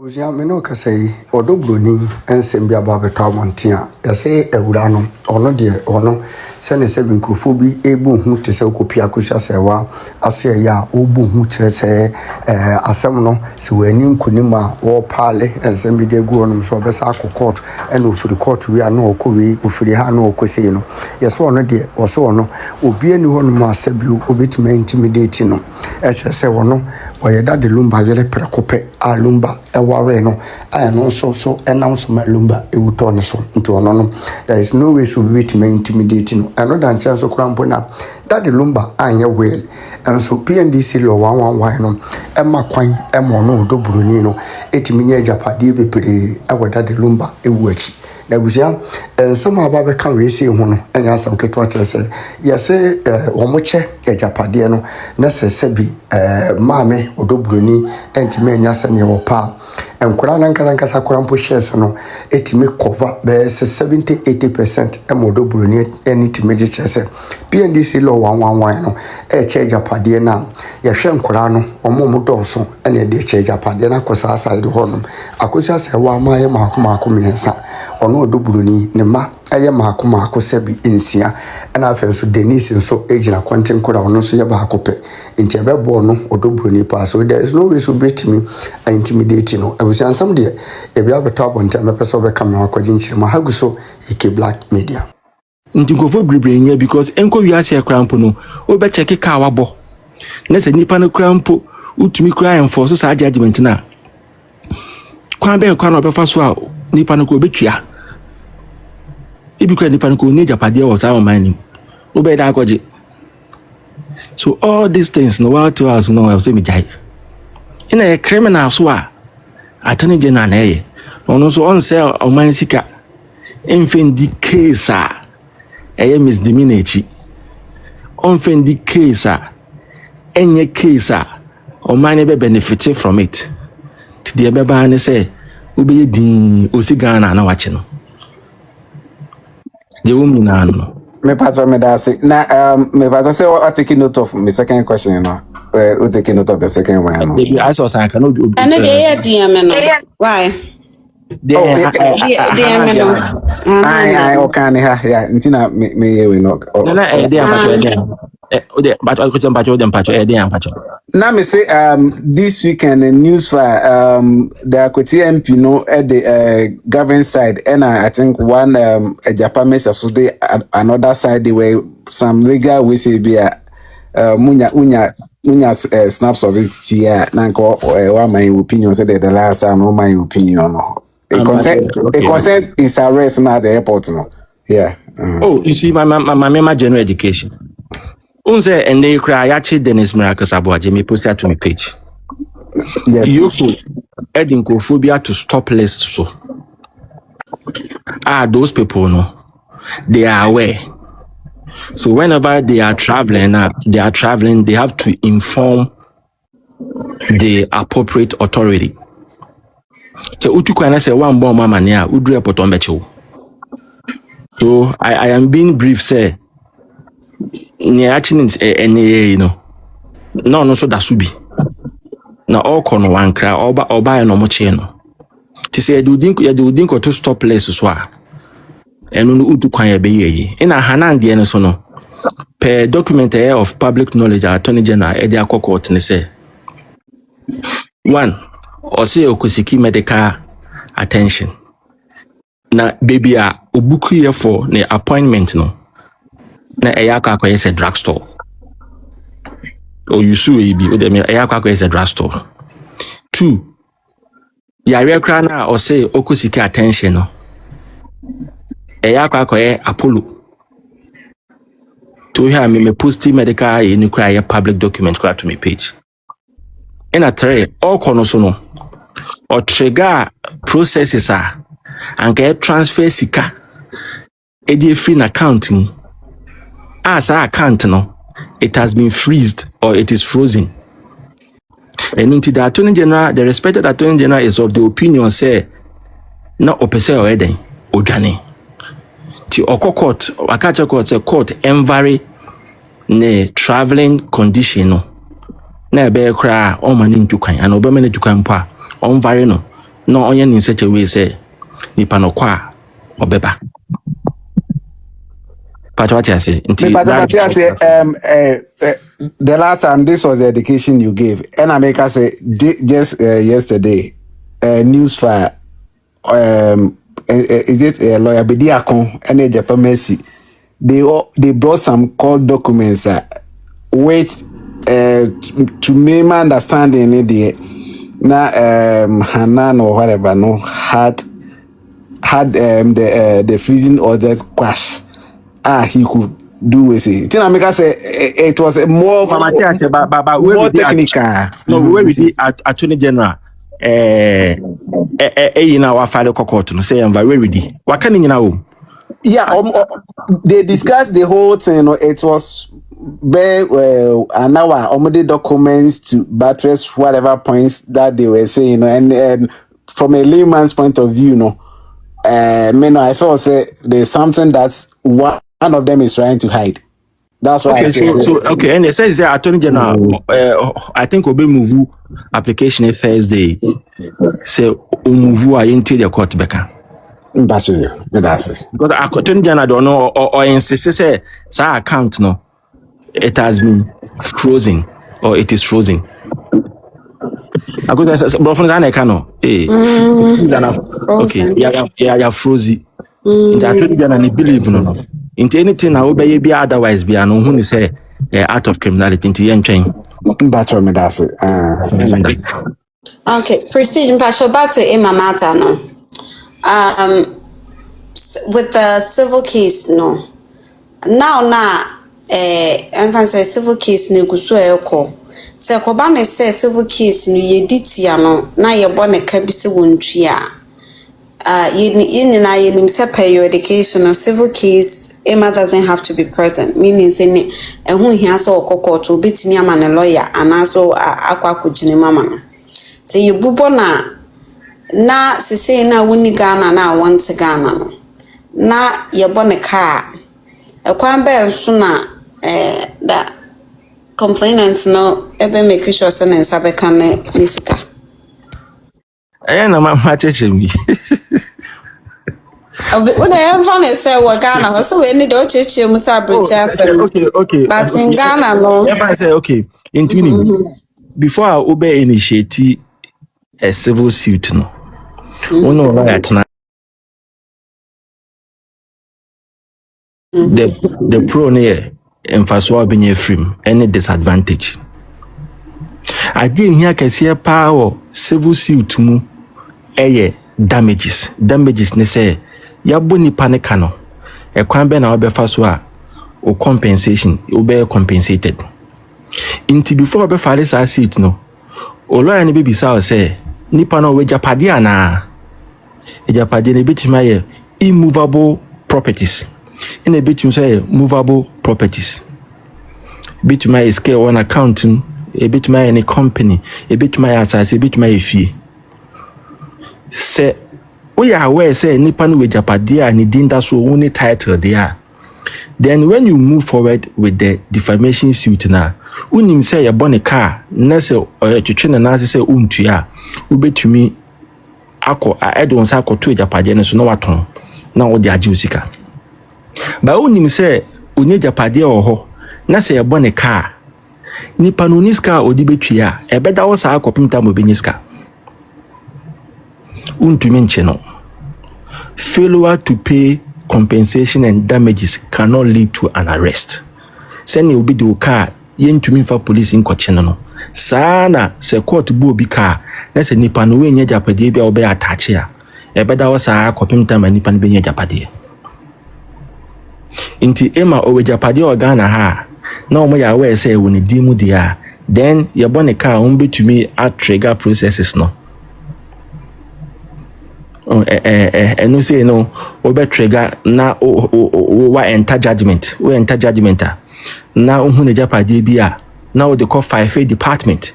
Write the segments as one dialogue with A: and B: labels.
A: Usia me no kasai odo Broni ensem bia ba beto amonte a yase ewura no ono de ono se ne se binkrofo bi ebu hu te se okopia kohwa sewa ase ya obu hu kire se asem no se wani nkonim a wo pale ensem bi de gu ono so besa court ena ofiri court wi ana okowi ofiri ha na okose no yase ono de wo so ono obi ani ho no ma asabi obetime intimidate no kire se wono oyeda de Lumba yere prekope a Lumba ware no I no so announce my Lumba e wuto so nti ono no there is no way so be to intimidating another chance so krampo na that the Lumba anye well and so PNDC law 111 no emma kwan emma no do Broni no etimi nya japade bepere awada the Lumba ewu achi na busia some ababa kan we see hu no enya asam keto akyese yese omoche japade no na sese bi maame odo Broni entimi enya sene wo pa enkura nankasa sakura mpo shares no etimi cover be 70-80% emodo Broni anytime je chese PNDC law 111 no charge apade na ya hwe nkura no omo mudoso ene de charge apade na kosa side honum akosia se wa ma ye makoma miensa ono odo Broni ne ma aye makoma sebi ensia na afenso Denise nso ejina content kura ono so ye ba akope nti ebebo no odo Broni pa so there is no way so betimi intimidate no abusan some de e bia beto abonta me pese obe kam na akwaji nchirima haguso ike black media
B: nti nkofo bribre nya because enko wiase akrampo no obe cheke ka wabo na se nipa no krampo utumi kra enforce sa judgment na kwan be kwan obe fa so a nipa no ko obetwa ibi kra nipa no ko ni japade wo sa man obe da akwaji so all these things no what to us no I say me jai in a criminal so a attorney general na ye ono so on say o man sika enfendi case a misdemeanor chi onfendi case a enye case a o man be benefit from it ti de be ba ne say obe din osigana na wache no de wumi na no
C: me patro me da say na me patro say what take note of my second question you know we take note of the second one no
B: I saw san kan obi
D: and dey DM no why DM no
C: I okay ha yeah ntina me we no
B: na but I could patch them patch
C: now me say this weekend the news for the Equity MP no at the government side and I think one a Japanese associate another side the way some legal we say be munya snaps of it here nanko what my opinion said the last time no my opinion no it concerns his arrest now at the airport no yeah
B: oh you see my general education unze and they cry yachi Dennis Miracles Abuaje me post that to my page
C: yes
B: you adding phobia to stop list so those people no they are aware. So whenever they are traveling, they have to inform the appropriate authority. So utukwana say one bomb mama near udre potombecho. So I am being brief say actually you know no so that subi na all kono one cry oba no moche no to say do think to stop place so and no utukwan ya be ye ina hanan de no so no per document of public knowledge attorney general e dey court ni say one or say okosiki medical attention na baby a obuku here for the appointment no na eyaka akoye say drugstore or you sue e bi o dem eyaka akoye say drugstore two ya rekra na or say okosiki attention no eyaka akoye Apollo to hear me post medical in cry public document to me page in a tray all konosono or trigger processes and get transfer sika edi free accounting as our account no it has been freezed or it is frozen and into the attorney general the respected attorney general is of the opinion say na opese already odwane ti court akacha court say court envary ne traveling condition no na be kra o mani ntukan and obema ne tukan pa on vary no no onion in such a way say nipa no kwa obeba. But what I say,
C: the last time this was the education you gave, and I make us say just yesterday, news for is it lawyer Bediakon and a Japanese? They brought some court documents which to me my understanding na Hanan or whatever no had the freezing orders crash. He could do with it. Then I make us say it was a more technical.
B: No, where we see Attorney General in our file court no say where we did. What can you know?
C: Yeah, they discussed the whole thing. It was very an hour. The documents to buttress whatever points that they were saying, and from a layman's point of view, I felt say there's something that's one of them is trying to hide. That's why.
B: Okay, okay, and it says the Attorney General, I think we'll be move application Thursday. Say move into the court back.
C: Because
B: Attorney General don't know or insist say account no, it has been frozen or it is frozen. I go but from that I cannot. Okay, yeah, frozen. The Attorney General believe no. Into anything I will be otherwise be an who say out of criminality into young chain.
D: Okay, Prestige Mpasho, back to Emma Mata no. With the civil case no. Now say civil case ne guso eko. Se koba ne say civil case no ye ditia no na ye bone ka bi se wontua. Yin na ye nim say periodication or civil case Emma doesn't have to be present, meaning say ne ehun hia say okoko to betimi ama ne lawyer anaso akwa kugine mama no. Say you bubo na sese na woni Ghana na want Ghana no. Na ye bone car ekwan be so na that complainant no ebe make sure say na sabe kan nisika
B: Na ma cheche mi
D: when I am from say we Ghana so we need to cheche mu sa brecha
B: okay
D: but in Ghana no
B: I say okay into before I obey initiate a civil suit no no right na the pro near emphasis being free any disadvantage. I didn't hear kesiye power civil suit mu damages ne say ya boni panika no e kwan be na obefa so a o compensation o be compensated inti before obefa this suit no o lawyer ne be bisa o say nipa no we japade ana e japade ne bitima ye immovable properties in a bit you say movable properties. Bit my scale on accounting, a bit my any company, a bit my assets, a bit my fee. Say we are aware say Nipan with Japadia and Nidinda so only title there. Then when you move forward with the defamation suit now, unim say a bonny car, nurse or a chicken and as say untia, ube to me ako I don't say ako to Japadia so no waton. Now the ajusika. Ba unim say unye Japadia oho na say yabone car nipa no niska odi betwia ebeda wo sa akopimta mo beniska untumi nche no. Failure to pay compensation and damages cannot lead to an arrest. Send you be the car yentumi fa police nkoche no sana se court bu obi car na say nipa no we nya Japadia bia obe attach a ebeda wo sa akopimta ma nipa no be nya Japadia. Inti Emma owe Japadia or Ghana ha na omo ya we say woni dimu dia then your bonne car to me at trigger processes no no say no obe trigger na wa enter judgment na hu ne Japadia bia na o de call 5 department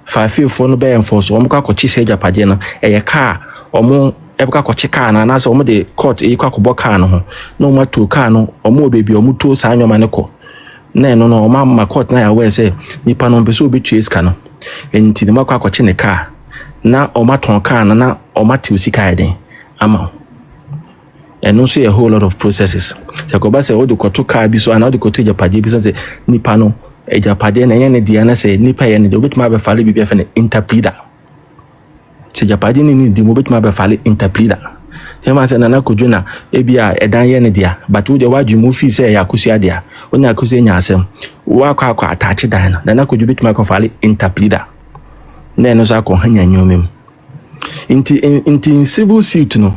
B: 5 for no be enforce omo ka kochi say Japadia no car omo ebuka kochi car na so omo de court kwa ko car no ho na omo to car no omo bebi omo to sa anwoma ne ko na no omo ma court na ya we say nipa no beso obi tue ska no enti ne makwa kochi ne car na omaton car na omati sika eden ama and also a whole lot of processes. So go back say what the koto car bi so and how the koto japade bi so say nipa no e japade na yen dia na say nipa yen de obetuma be fale bi be fa na interpreter. Se japade ni di mo obetuma be fale interpreter. Hema say na kodwo na e bia edan yen dia but wo de wadu mu fi say ya kusia dia onya kusia nya asem wa kwa attach dan na kodwo betuma ko fale interpreter. Na no so akọ hanya nyomem. In civil suit no,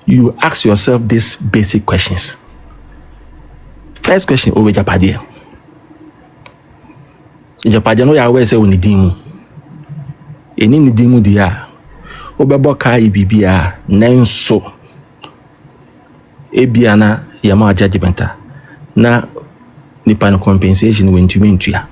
B: you ask yourself these basic questions. First question, over Japade. Japade no ya we say onidimu. Eni nidimu dia. Obebo kai bibia nenso. Ebia na yama judgmenta. Na nipa no compensation wentumi ntua.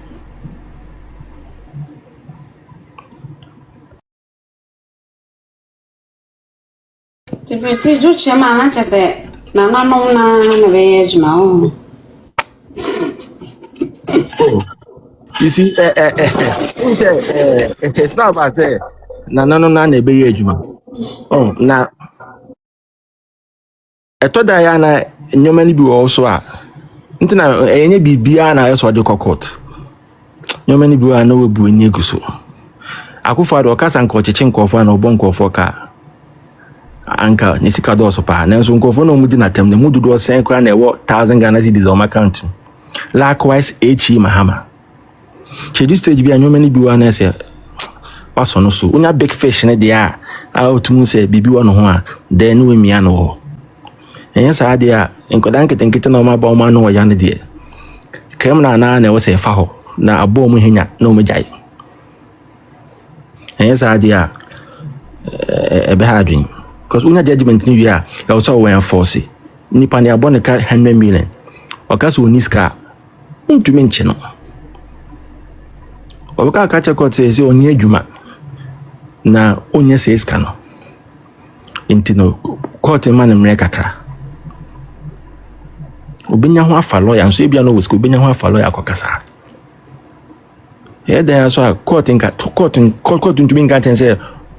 D: The procedure chairman na chese na be ejuma o.
B: You see, it's not about say na be ejuma. Oh, na etoda ya na nyoma ni bi also a. Ntina enye bibia na yeso de court. Nyoma ni bi a na webu enye guso. Akufo ado kasa nko cheche nkofo na obon nkofo ka. Anka ni sika do so pa nanso nkofo no mudi na tem ne mudu do sen kra na ewo 1000 Ghana cedis on account. Likewise HE Mahama. Che this stage bi anyoma ni bi wa na se waso no so unya big fish ne dia out mu se bibi wo no ho a then we mia no ho. Enya sa dia enkodan ketenkete na o ma ba o ma no ya ne dia. Kem na e wo se fa ho na abo mu henya na o mejai. Enya sa dia ebe ha adwin. Because unya judgment ni ya also we enforce nipa ne abone ka 100 million okaso oniska ntumi nche no obaka ka che court say onye adwuma na onye se iska no intino court man mre kakra obenya ho afa lawyer so ebia no we obenya ho afa lawyer akokasa then so court ntumi nka chen say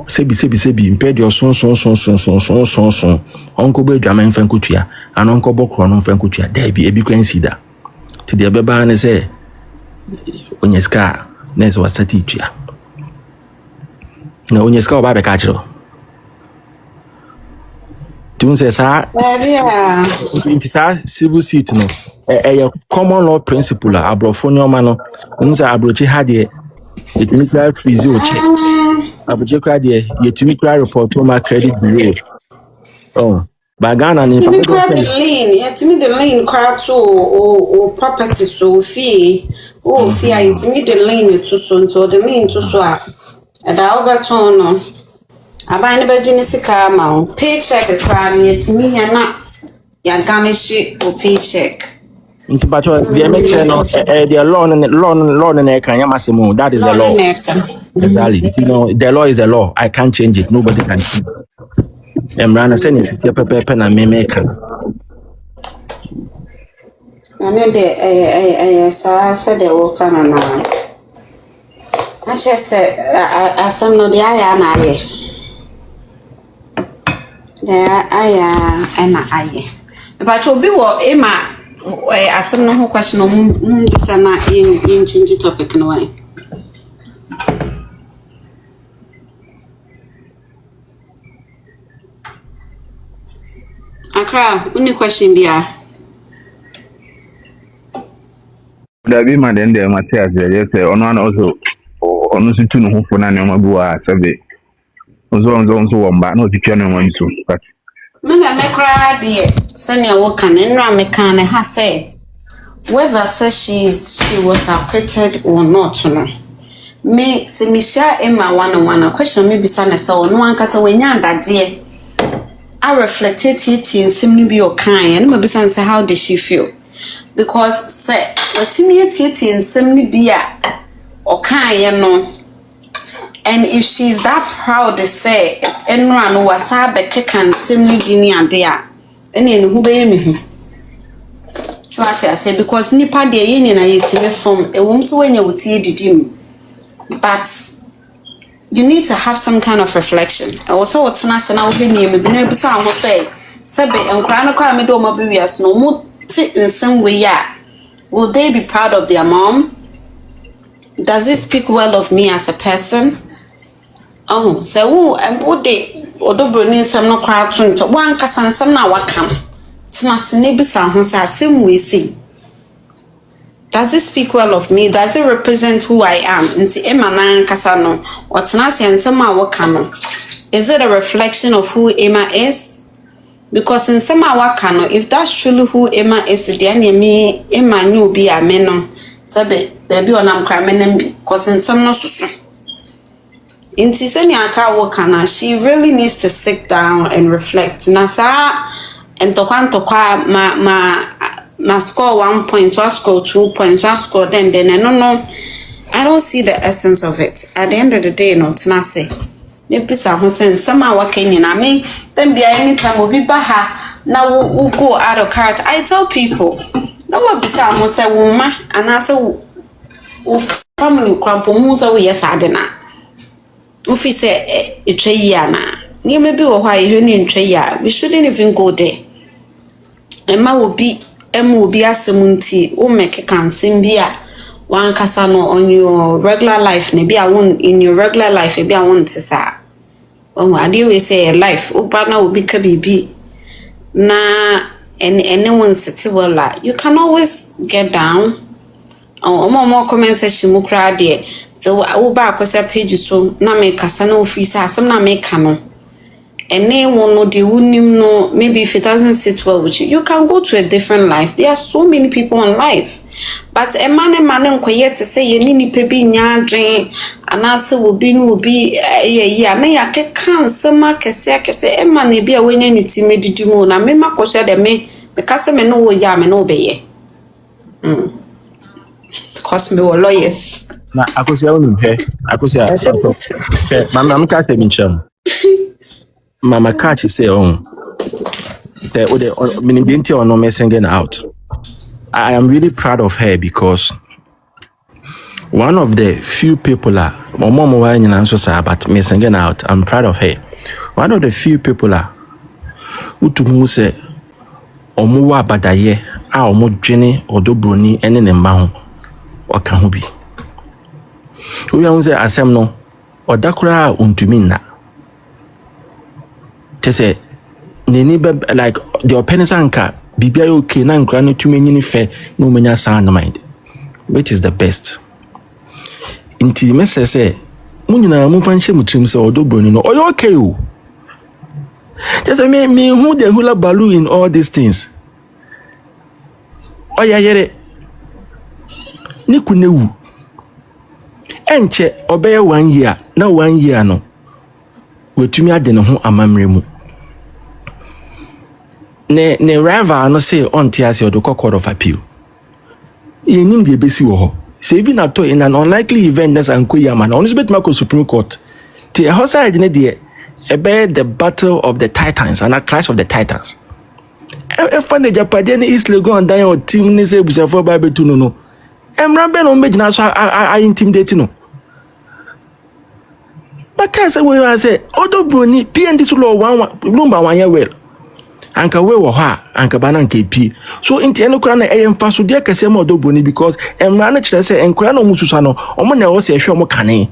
B: sebi impede your son onko be dwama mfa nkotua ana onko bokro no mfa nkotua da bi ebi kwansi da ti de beba na say onyeska na so wasati tua na onyeska oba be ka chiro tun say sa sa civil suit no a common law principle abrofo ni o ma no unza abrochi ha de it means that freeze o check abuje kwa de yetumi kwa report o ma credit bureau oh bagana ni
D: fa yetumi the lien kwa to o property so fee yetumi the lien to so nto the lien to so a da obeton no aban ne beji ni sika ma o paycheck kwa yetumi ya na ya garnish o paycheck
B: into but they make sure no the law na kan yamasemu that is the law exactly you know the law is the law I can't change it nobody can change it emrana say ni fitia pepe na me make
D: ane de sa de wo kana na a che se asam no dia ya na aye na aye but obi wo ema asem no ho question mu bisa na in change topic no why Akra uni question bia
C: da bi ma den de Matthias je say ono na also ono situ no ho fo na ne ma bi wa sabe onzo womba no titwa no ma nso but
D: Mena mekra de senior work and nra meka ne ha say whether say she was acquitted or not no me se misha ema one question me bisa na say ono anka say wenya ndaje I reflected it in simply be your kind and me bisa say how did she feel because say wetimi it in simply be a okay no. And if she's that proud to say enra no wasabe kekan simply be ni ade a ene who be me so I say because nipa de yin na yetime from ewom so wenya wutie didim but you need to have some kind of reflection. I was so what's not now when you maybe never saw what say. Sabe and crying cry me do my baby as no more in some way, yeah. Will they be proud of their mom? Does it speak well of me as a person? Oh, so and would they or do bring some no crowd to one casan some now what come? It's not sinibisa who say same we see. Does it speak well of me? Does it represent who I am? Nti Emma na kasano. Otenase nsema wakano. Is it a reflection of who Emma is? Because in some wakano, if that's truly who Emma is, then me Emma new be a meno. Sabe baby onam kramenem because in some no susu. Nti seni aka wakana, she really needs to sit down and reflect. Nasa entokwa ma score 1 point, I score 2 points, I score then no. I don't see the essence of it. At the end of the day, no, it's not say. Maybe some sense somehow working in me, then be anytime will be baha. Now we'll go out of character. I tell people, no one be some say woman and I say family crumple musa we yes adena. If we say a trayana, you may be why you need traya. We shouldn't even go there. Emma will be be a semunti o make can simbia one kasano on your regular life maybe I want in your regular life maybe I want to say oh I do we say life o partner will be kabibi na anyone sit well you can always get down more comment section mu kra there so o ba akosa page so na me kasano office asem na me kano anyone no the unim no maybe if it doesn't sit well with you can go to a different life. There are so many people in life, but a man nkoye to say ye ni pebi nya adwen anase will be yeah me ya ke kan sama kese e man e bia wenya ni ti medidi mu na me makosha de me kase me no wo ya me no be ye because me wo lawyers
B: na akosia wonu akosia mama kase mincham Mama catch say the minibinti or no messing out. I am really proud of her because one of the few people my mom but messing out. I'm proud of her. One of the few people who to me say omuwa badaye omo dwene odo broni ene ne mma ho waka ho bi. We am say asem no odakura untumi na say nini like the opinions anka bibia okay na nkra no tumi nyini fe no menya sound mind which is the best inti message say munyina mu fanhye mutrim say odobroni no oyo okay o just me who the hula balloon in all these things oya yere ni kunewu enche obeye 1 year na 1 year no wetumi ade ne ho amamre mu ne rival no say on tiase or the court of appeal ye nim de besi wo ho say even at in an unlikely event that's ankoyama na only bet mako Supreme Court ti e hoside ne de ebe the battle of the titans and a clash of the titans e fa ne japade ne East Legon dan o team ne say busafo ba betu no emra be no megina so I intimidate no but can say we say odo broni PND so law one Lumba 1 year well anka we wo ha anka bana anka pi so inti eno kra na eyemfa so de kase ma odo broni because emra na kire say enkra na omususa no omo na wo se ehwe omo kane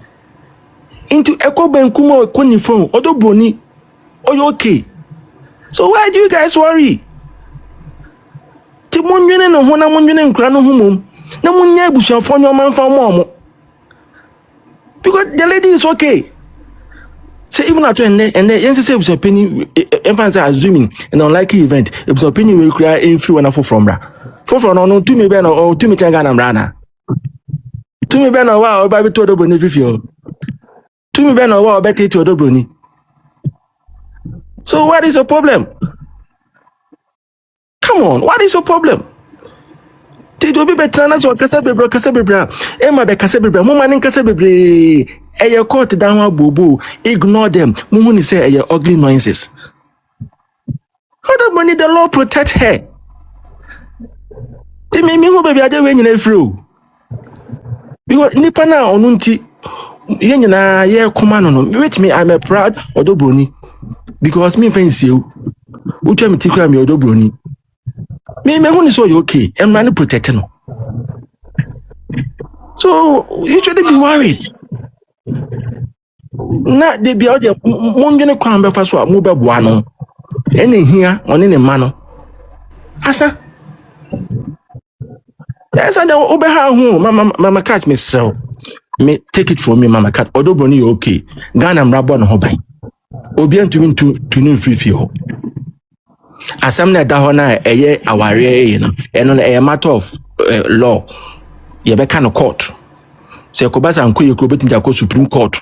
B: inti ekobankuma koni phone odo broni oyo okay so why do you guys worry ti monwene no ho na monwene nkra no ho mom na munya ebusuafo nyo manfa mo because the lady is okay. So even at and yes, say it was a penny assuming an unlikely event, it was a penny will create influence from no to me banner or to me changana rana. To me banner wow baby to the beneficio. To me banner wow betty to the bruni. So what is the problem? Come on, what is your problem? It will be better as your Casabebra, Emma be Casabebra, Mumman in Casabebra. Eye court down boo ignore them. Mumuni say eye ugly noises. How the money the law protect her? They make me who baby are they when you through. Because Nipana onunti Yena, yeah, command which me, I'm a proud Odobroni because me fancy you. Which I'm taking me Odobroni. Me, only so you okay, and man protecting. So you shouldn't be worried. Not they be out there, one gonna come back for so move up one. Any here on any man. Asa. That's how they over home. Mama catch me so. Me take it from me, Mama cat. Odobroni you okay. Ghana Mrabon Hobby. Obian to me to new free feel. Asam na da ho na eye aware you know and on a matter of law you be kind of court say ko basa anko ye ko betim ja ko Supreme Court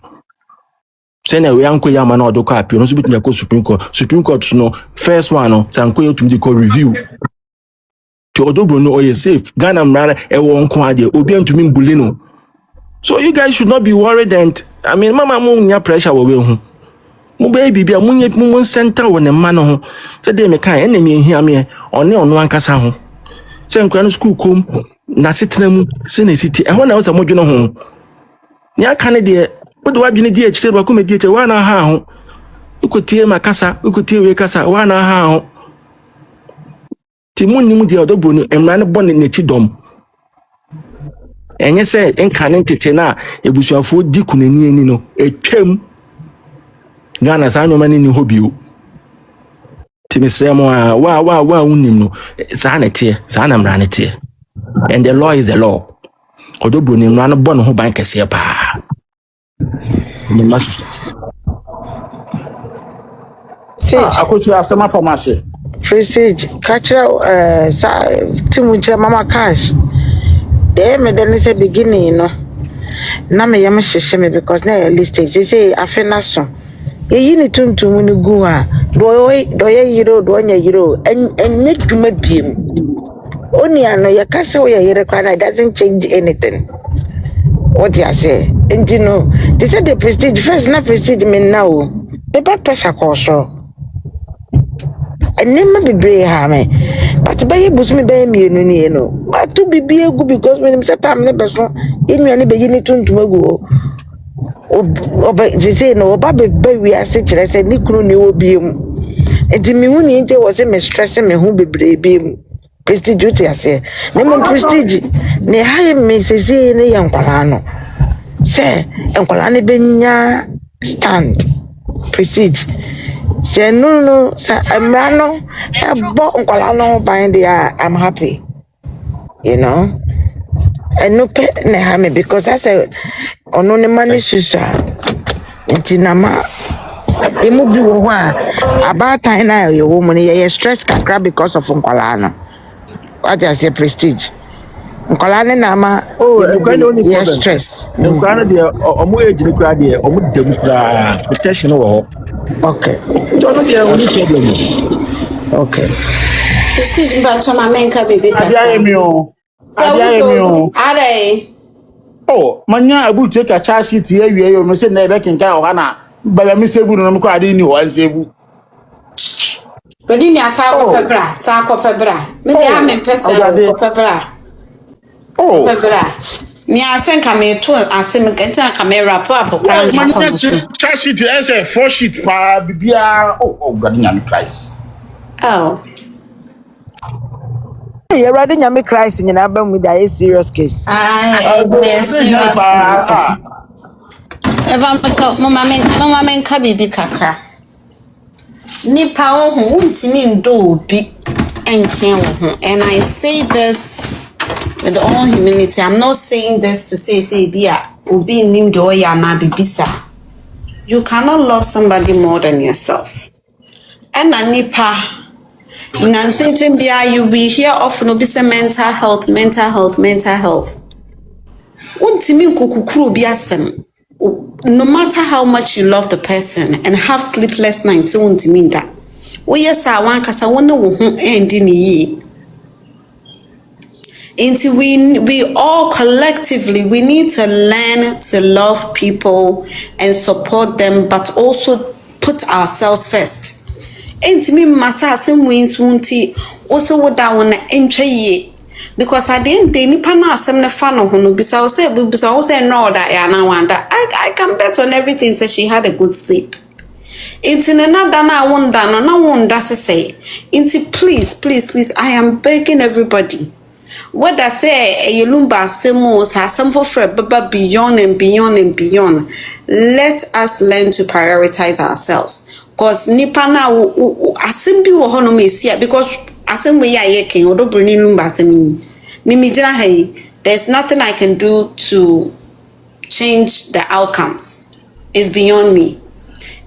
B: say na we anko ya ma na odoko appeal no so betim ja ko Supreme Court no first one no say anko ye tum di ko review to Odobro no oye safe Ghana mra e wo nko ade obi antumi mbuli no. So you guys should not be worried, and I mean mama mo nya pressure we hu mo baby bia mo nya mo center wo ne ma no ho say dey me kan enemy hia me one ono ankasa ho say nkra no school kom na setena mu say na city e ho na wo say mo dwene ho nya kan de wo de wadwene di akire ba ko me di akire wa na ha ho ukotie makasa ukotie we kasa wa na ha ho ti mo nim di Odobro no emra ne bon ne chi dom enye say enkane tete na ebusuafo di kunani ani no etwam Ghana sa nyoma ni hobio timisremo wa unim no sa na tie sa na mra na tie and the law is the law. Odobro ni mra no bon ho ban kese pa ni mas
E: akotu asema pharmacy
F: prestige kachira sa timu nche mama cash de me de say beginning no na me yam hyehyɛ me because na listed say afena so ye ni tuntum ni gu a do ye yiro do nya yiro enye dwuma biem oni ano ye kase wo ye yire kwa na it doesn't change anything. What you say and you know they said the prestige first na prestige me now the blood pressure course and never be brave ha me but by busumi by me no no but to be good because when say time never so enu be yini tuntum agu oba say no oba be we ase kire say ni kunu ni wo biem enti me hu ni nte wo say me stress me hu bebre biem prestige duty ase na mo prestige ne ha me say ne yankwala no say yankwala ne benya stand prestige say no say amrano ebo yankwala no bind there I'm happy you know and no pe ne ha me because I say ono ne mani susa enti na ma emu bi wo ho a about time na your woman ye stress kakra because of yankwala no what I say prestige nkola ne na ma
B: yes stress nkola de omo age ne kura de omo dem kura protection wo
F: okay
B: so no dey only problem
F: okay
D: prestige ba chama menka baby ka
E: adia mi o
D: are
E: oh manya abu take charge sheet ye wie yo me say na ebe kenka o ha na ba me save no me ko ade ni o save
D: Broni ni asa ko pebra me dey am pesa ko pebra
E: oh
D: pebra mi asen ka me to atem kenta camera pop kwa
E: manya charge sheet say 4 sheet pa bibia oh god nyame price
D: oh
F: you ready nyame Christ nyina ba mu dey serious case
D: yes eva macho mama men ka bibi kakra nipa wo ho untimi ndo obi enchen wo ho and I say this with all humility. I'm not saying this to say bia obi nim do ya na bibisa. You cannot love somebody more than yourself. And nipa nansentin bia you be here often obi say mental health. Untimi kokukuru bi asem. No matter how much you love the person and have sleepless nights, untimi nda. We yes I wan kasa won wo ho endi ni yi. Until we all collectively we need to learn to love people and support them, but also put ourselves first. Until me masa asem wins wunti also woda won entwe ye Because at the end they nipa na asem ne fa no ho no bisa wo say no that ya na wanda. I can bet on everything say she had a good sleep. It's in another na wonder no na wonder say. It's please I am begging everybody. What I say a Lumba semos has some for baba beyond and beyond and beyond. Let us learn to prioritize ourselves. Cause nipa na asembi wo hono me sia because asem we ya ken odo Broni Lumba asemi. Mimi jina hey, there's nothing I can do to change the outcomes. It's beyond me.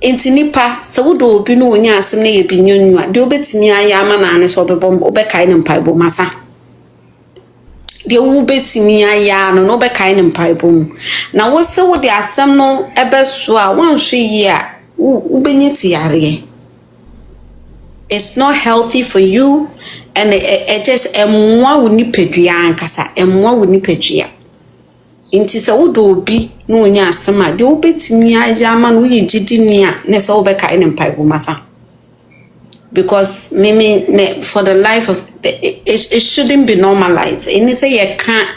D: Enti nipa se wo do obi no onya asem na ye binyonwa de obetimi aya ama na ane so obebom obekai ne mpaibo masa. De wo betimi aya no obekai ne mpaibo mu. Na wo se wo de asem no ebeso a wanhwe yi a wo benyiti yare. It's not healthy for you and it just emwa wo nipadua ankasa emwa wo nipadua. Inti se wo do obi no onya asem a de wo betimi aya ama no ye gidi ni a ne se wo bekai ne mpaibo masa. Because me for the life of it shouldn't be normalized. And say you can't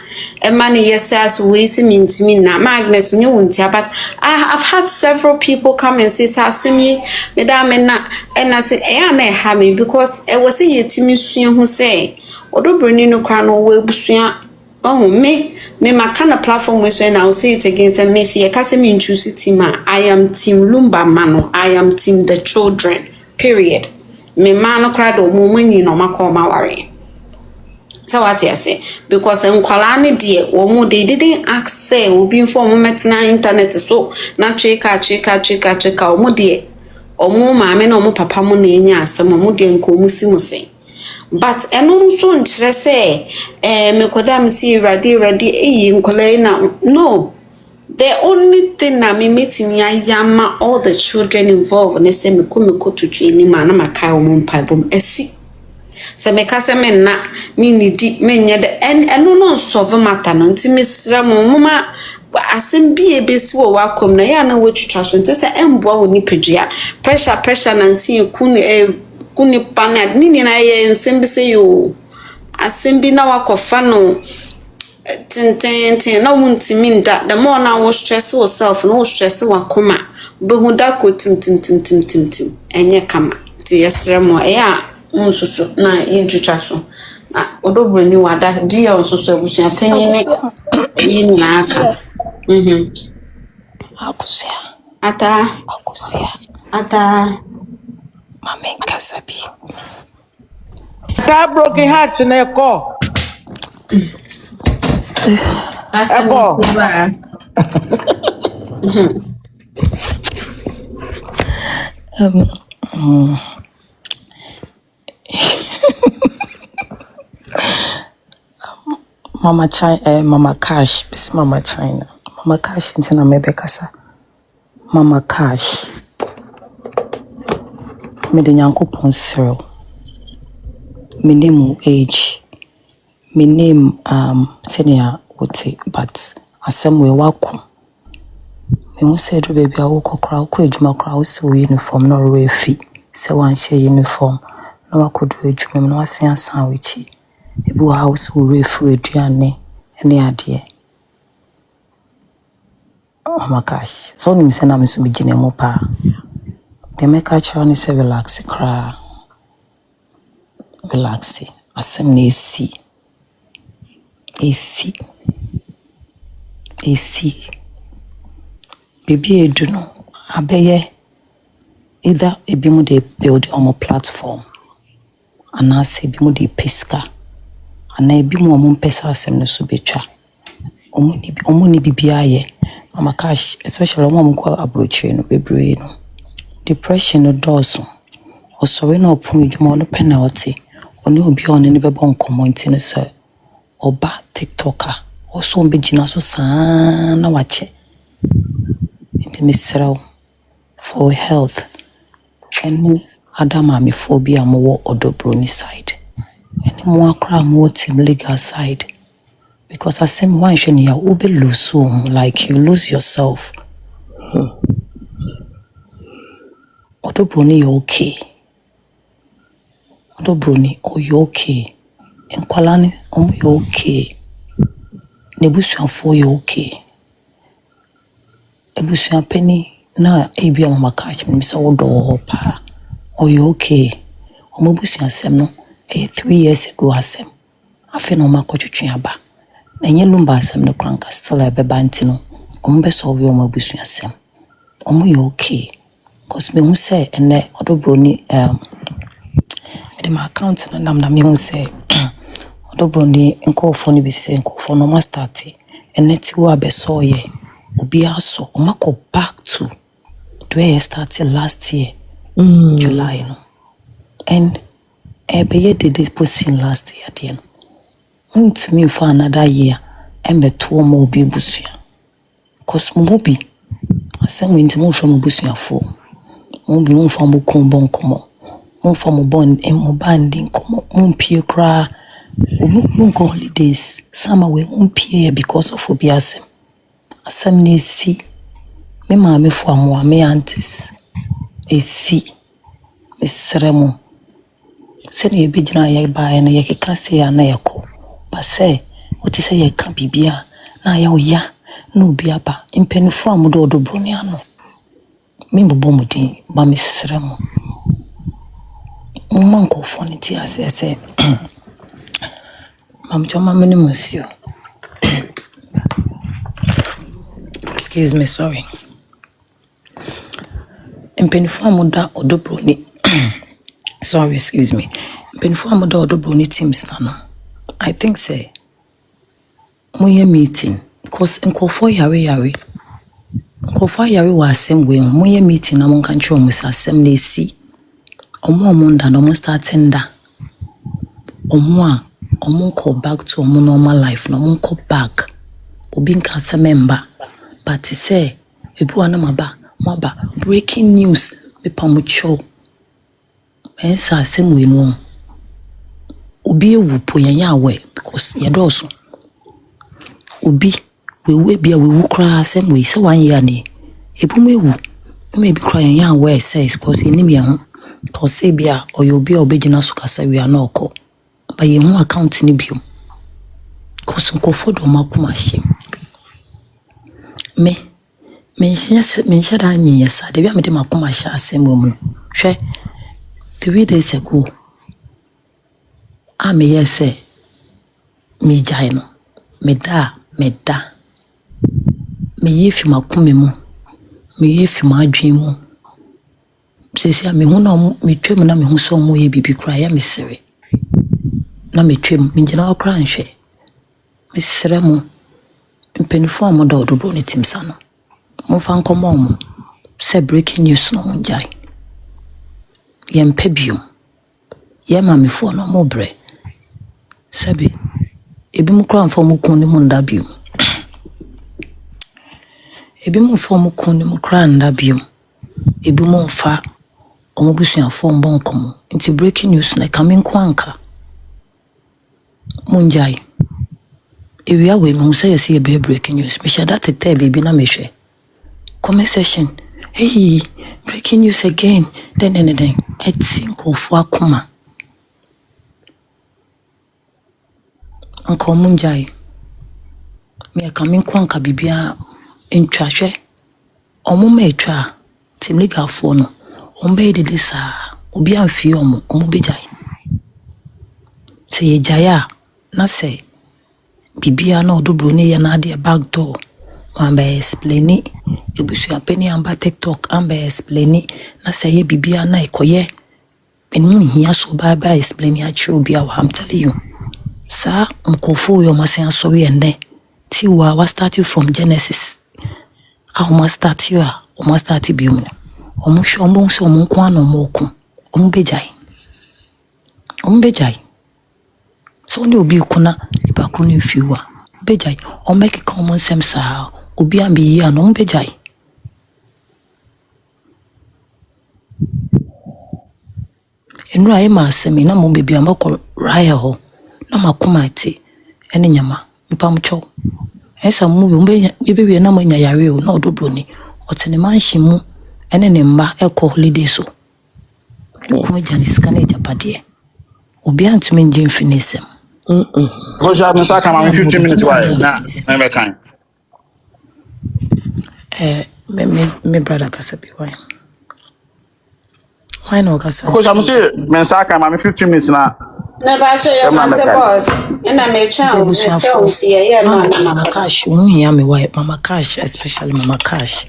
D: a man yes ways means me na Magnus new but I've had several people come and say me madam na and I said na ha me because it was a yetimi sua who say odo Broni no kra no we busua oh me my kind of platform we say now say it again say me see ka say me choose team I am team Lumba mano I am team the children period. Me man cry do mumuni no makoma worry. So what I say because nkwala ne de wo they didn't ask say obi inform metina internet so na cheka wo de omo maame na omo papa mo na enya asem mo de nkomu si mo se but eno so nkyere say me koda me si ready nkwala na no. The only thing na me meeting yama all the children involved and say me ko to training man na makai wo mpaibom esi se me ka se me na me nidi me nye de eno no solve matter no nti me sra mo mama asem bi ebesi wo wakom na ya na wo twitwa so nti se emboa wo ni pedua pressure na nsi kuni panad nini na ye nsem bi se yo asem bi na wakofa no tin na wuntimi nda the more na wo stress yourself no stress wakoma be hu da ko tim enye kama ti yesre mo ya unsusu na yintwitwa so na odo Broni wada dia unsusu abusia panyine yin na aka
G: Akusia.
D: ata
G: Mame Kasabi.
F: That broken heart in a call.
D: asa
G: Mama China, Mama Cash, this Mama China. Mama Cash into na mebe kasa. Mama Cash. Me de Nyankopon sero. Me name age. Me name senior wote but asem we wako. Me who said baby I walk crowd ko ejuma crowd so uniform no refi. Se wan share uniform. No wakodo ejuma no wasen asan wichi. Ebu house wo refi eduane ene ade. Oh my gosh. So ni mse na me so begine mo pa. The make a chani say relax cry. Relax. Asem na AC. Baby edu no abeye either ebi mo dey build on platform and I say ebi mo dey pesca and ebi mo mpesa asem no so betwa omo ni bibia ye Mama Cash especially omo go abrochire no bebre no depression no doso osori na opun edwuma no penalty oni obi on ne bebo nkomo ntine so oba tiktoker oso mbegina so saa na wache intimisrao for health and adama phobia mo odo Broni side and mo akra mo team legal side because I say one shey ya ube lose like you lose yourself. Odo Broni you okay? Odo Broni oh you okay? nkwala ne omo yɛ okay nebusuafo yɛ okay ebusuapani na ebi mama catch me so wo do pa o yɛ okay omo busuasɛm no 3 years ago asɛm afi na omo akɔtwetwe aba na nye Lumba asɛm no kranka still ɛbɛba nti no omo bɛ solve omo busuasɛm omo yɛ okay cause me hu sɛ ene Broni with my account no na me hu sɛ Broni nkɔfo no bi sɛ nkɔfo no ma start ene ti wo abɛsɔ yɛ obi aso omako back to the way I started last year July no and ebeye did it posting last year then to me for another year and beto mo obi busua cause mo bi asem we ntimo from busua fo mo bi mo fa mo kon bon komo mo fa mo bon mo banding komo mo pie kra mo go holidays summer we mo pie because of obi asem ne si me maame fo amoa me aunties esi mesremo se ne bi gina ye ba na ye keka se ya na yeko ba se oti se ye ka bibia na ya oya na obi aba impenifo amodo Broni ano me bobo mudin ba mesremo mo manko fo ne ti ase se mam choma me ne monsieur excuse me sorry impenifo amoda Broni sorry excuse me impenifo amoda Broni teams na no I think say moye meeting because nkofo yare wa asem we moye meeting na mon kan twa mo sa asem na esi omo nda no mo starting da omo call back to omo normal life no mo call back obi nka se member but say ebu ana maba breaking news me pamucho sa asem we no obi ewu po yan awe because ye doso obi we bia we wu kra asem we se 1 year ni ebu mu ewu me bi kra yan awe says because enim ye ho to say bia oyo obi obegina so kasa we ana okọ ba ye hu account ni biom cause nko fodo makoma hye me nhyɛ da nyi yesa de bia me de makoma hye asem mu no hwɛ 3 days ago me yese me jai no me da me yefi makome mu me yefi madwen mu sesi me hu na me twem na me hu so mo ye bibi kra ya me sere na me twem me gina okra nhwe me sere mu mpenifo amoda Broni timsa no mo fa nkomo mo se breaking news no mo jai ye mpebio ye mamefo no mo bre sabi ebi mu kra mfo mo kun ni mo nda bio ebi mu mfo mo kun ni mo kra nda bio ebi mu mfa omo busuafo mbon komo nti breaking news na coming kwanka munjai ewia we mu say yes be breaking news me shada tete baby na me hwe comment section hey breaking news again then I think of akoma anko munjai me coming kwanka bibia ntwahwe omo ma etwa timligafo no ombe de sa obi amfie omo bejai se ye jaya na se bibia na Broni ya na de back door amba explain ebusu apeni amba TikTok amba explain na se ye bibia na ikoye enu hia so ba explain ya chi obi a I'm telling you sa nkofo yo masen so we ende ti wa start from Genesis a o start you a o start bi mu omo hwe omo so omo kwa no mo ku omo bejai so ni obi kuna iba kru ni fiwa bejai o make common sense sa obi ambi ya no bejai enura e ma asemi na mo bebi amako raya ho na makoma ate ene nyama mipam cho esa mu be na manya yare o na Broni otene manhye mu ene ne mba ekọ holiday so kuma jani sika na japade obi antumi nje mfinisem
E: Because I'm stuck on 15 minutes why. Nah, never time.
G: Me brother Kasabi, why? Why no Kasa?
E: Because I'm saying, men stuck on 15 minutes now.
D: Never show your man's boss. And I may challenge yeah, no,
G: Mama Cash, me why Mama Cash, especially Mama Cash.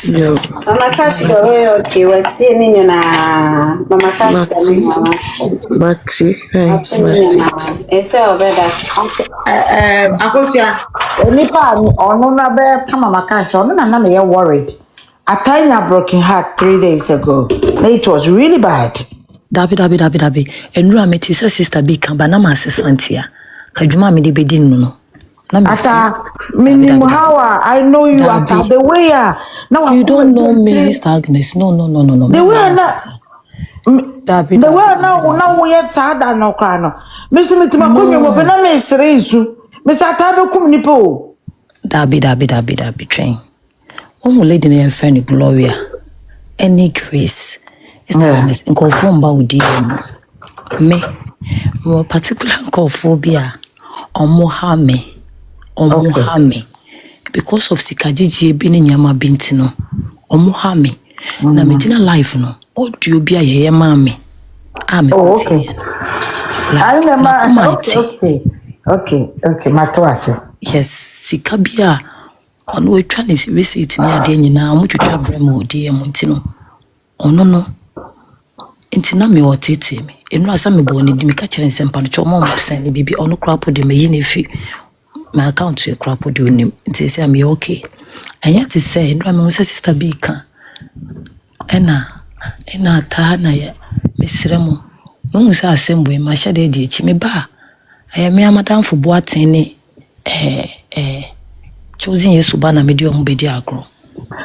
F: Yo,
D: Mama Cash, okay, what's in Mama Cash,
F: Mati, hey, Mati.
D: it's all better.
F: Akosia, nipa ono na be pama makash ono na me worried. Atanya broken heart 3 days ago. It was really bad.
G: Dabi. Enura me ti sister be kan ba na ma sesantia. Kadwuma me de bedin no.
F: Ata minimum how I know you Ata the way now
G: you don't know me, Mr. Agnes. No.
F: The way the way now we yet sad no kra no. Me se metima konyo mo fe na me sere nsu. Me sa ta be kum nipo.
G: Dabi train. One lady na friend Gloria. Any grace. Mr. Agnes in confirm ba odi me. More particular cophobia. Omo ha me. Because of sikajiji bi ne nyama binti no. Omo ha me. Na me dina life no. Audio bi aye ma me.
F: Okay. I remember. Okay, matwase.
G: Yes, sikabia ono we twa ne receipt ni ade nyina mo twetwa brem odi em ntino. Ono no. Ntina me otete me. Enu asa me bo ne di me ka kire nsempa no chomo mo send bibi ono krapo de me yi ne fi. My account to krapo de onim. Nti say am okay. Anya ti say enu am say sister bi kan. Ena ta na ya mesremo. Mo say asembo ma sha de echi me ba. Aya me amadan fo bo atene choosing Yesu ba na medium bedi agro.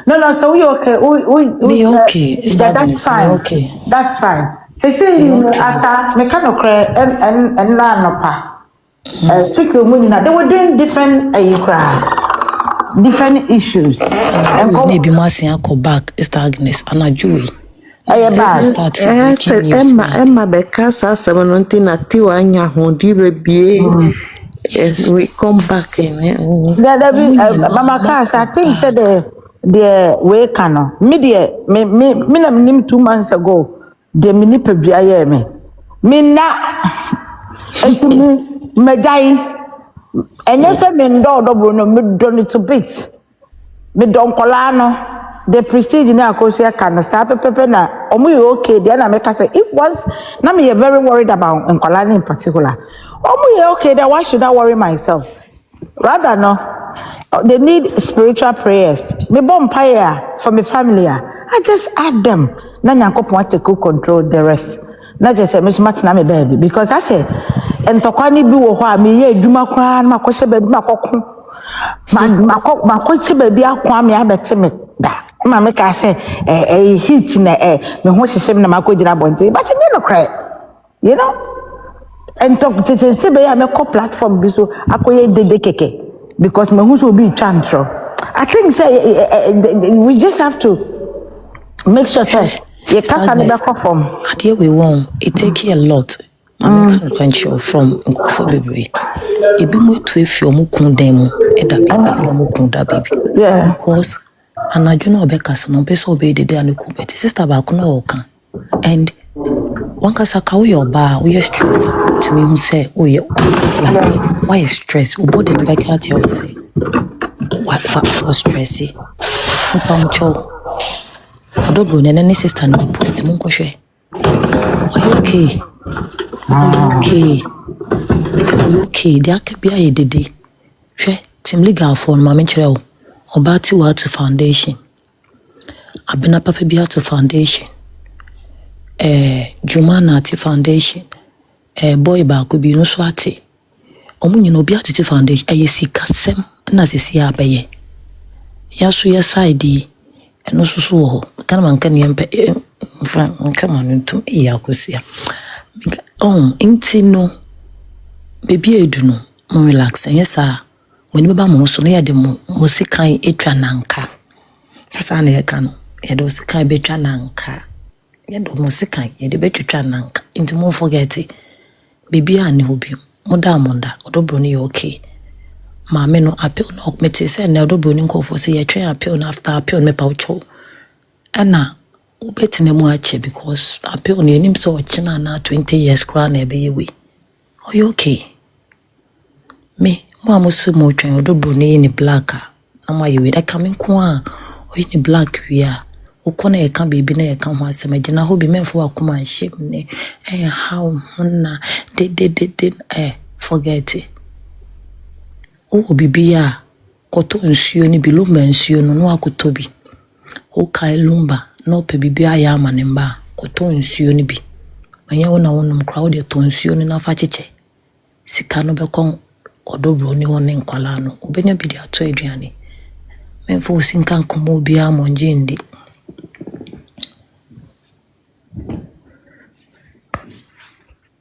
F: No, so we okay. We
G: okay.
F: That's fine.
G: Okay.
F: That's fine. Say you ata me kind of cry and la no pa. Chicken money na they were doing different different issues.
G: And maybe Marcia go back Agnes and a Jewy.
F: Emma Becassa 17 at Tiwanya Hondi be. Yes, we come back in. Mama Cass, I think said the way cano. Media me nim 2 months ago. The mini pebia me. Me na me die. And yes, I mean, no, me done it to bit. Me don colano. The prestige na akosia can start pepe na omu okay then I make say if once na me very worried about Nkolani in particular omu okay then why should I worry myself rather no they need spiritual prayers me bomb prayer for my family I just add them na Nyankopon take control the rest na just say me smart na me baby because I say entokwani bi wo ho a me ye adwuma kwa na makɔhye ba bi makɔko makɔhye ba bi akwa me abɛte me da ma make I say heat na me ho hyehyem na makɔgyina bonte but you no cry you know and talk to say be ya me call platform bi so akoye dede keke because me who so be chantro I think say we just have to make sure say you can't be perform
G: here we won it take a lot I can control from for baby ebi mo to efi omo kun dan mu e da baby omo kun da baby
F: yeah
G: because anadwo na obekasa no pese obedede aneku bet sister ba ko na oka and one kasa ka we oba we stress to me who say oh yeah why stress o body no back at you say what stressy from cho adobo nene sister no post mo ko hwe okay okay dia ka bia ye dede hwe tim legal for ma me kire o obati wa to foundation abena papa bia to foundation Jumana ati foundation boy ba ko bi no so ate omunyina obi ati foundation ayesika sem na sesi abaye yaso ya side eno so ho kana man kan yempe kama ntum yakosia intino baby edu no mo relax yesa woni baba mo so na yade mo sikan etwa nanka sasa na yeka no yade sikan betwa nanka yade mo sikan yade betwa nanka inti mo forget baby ani obi Monda, Odo Broni okay. Maame no appeal no mete say na Odo Broni nkofo say ye twen appeal no after appeal me paucho. Ena ubetine mu ache because appeal no enim so ochina na 20 years kra na ebe yewe. Oh you okay? Me mo amusu mo twen Odo Broni ni black ama yewe da kamen ko a o ni black wi a ukona ye kan baby na ye kan ho asem agina ho bi menfo akoma nhye ne how na de forget it. O bibia koto nsuo ni bi Lumba nsuo no akoto bi o kai Lumba no pe bibia ya amanemba koto nsuo ni bi manya wona wonum kra wo de to nsuo ni na fa cheche sika no bekon Odo Broni won nkwala no obenya bi de ato aduane menfo sinka nkomo bia monje ndi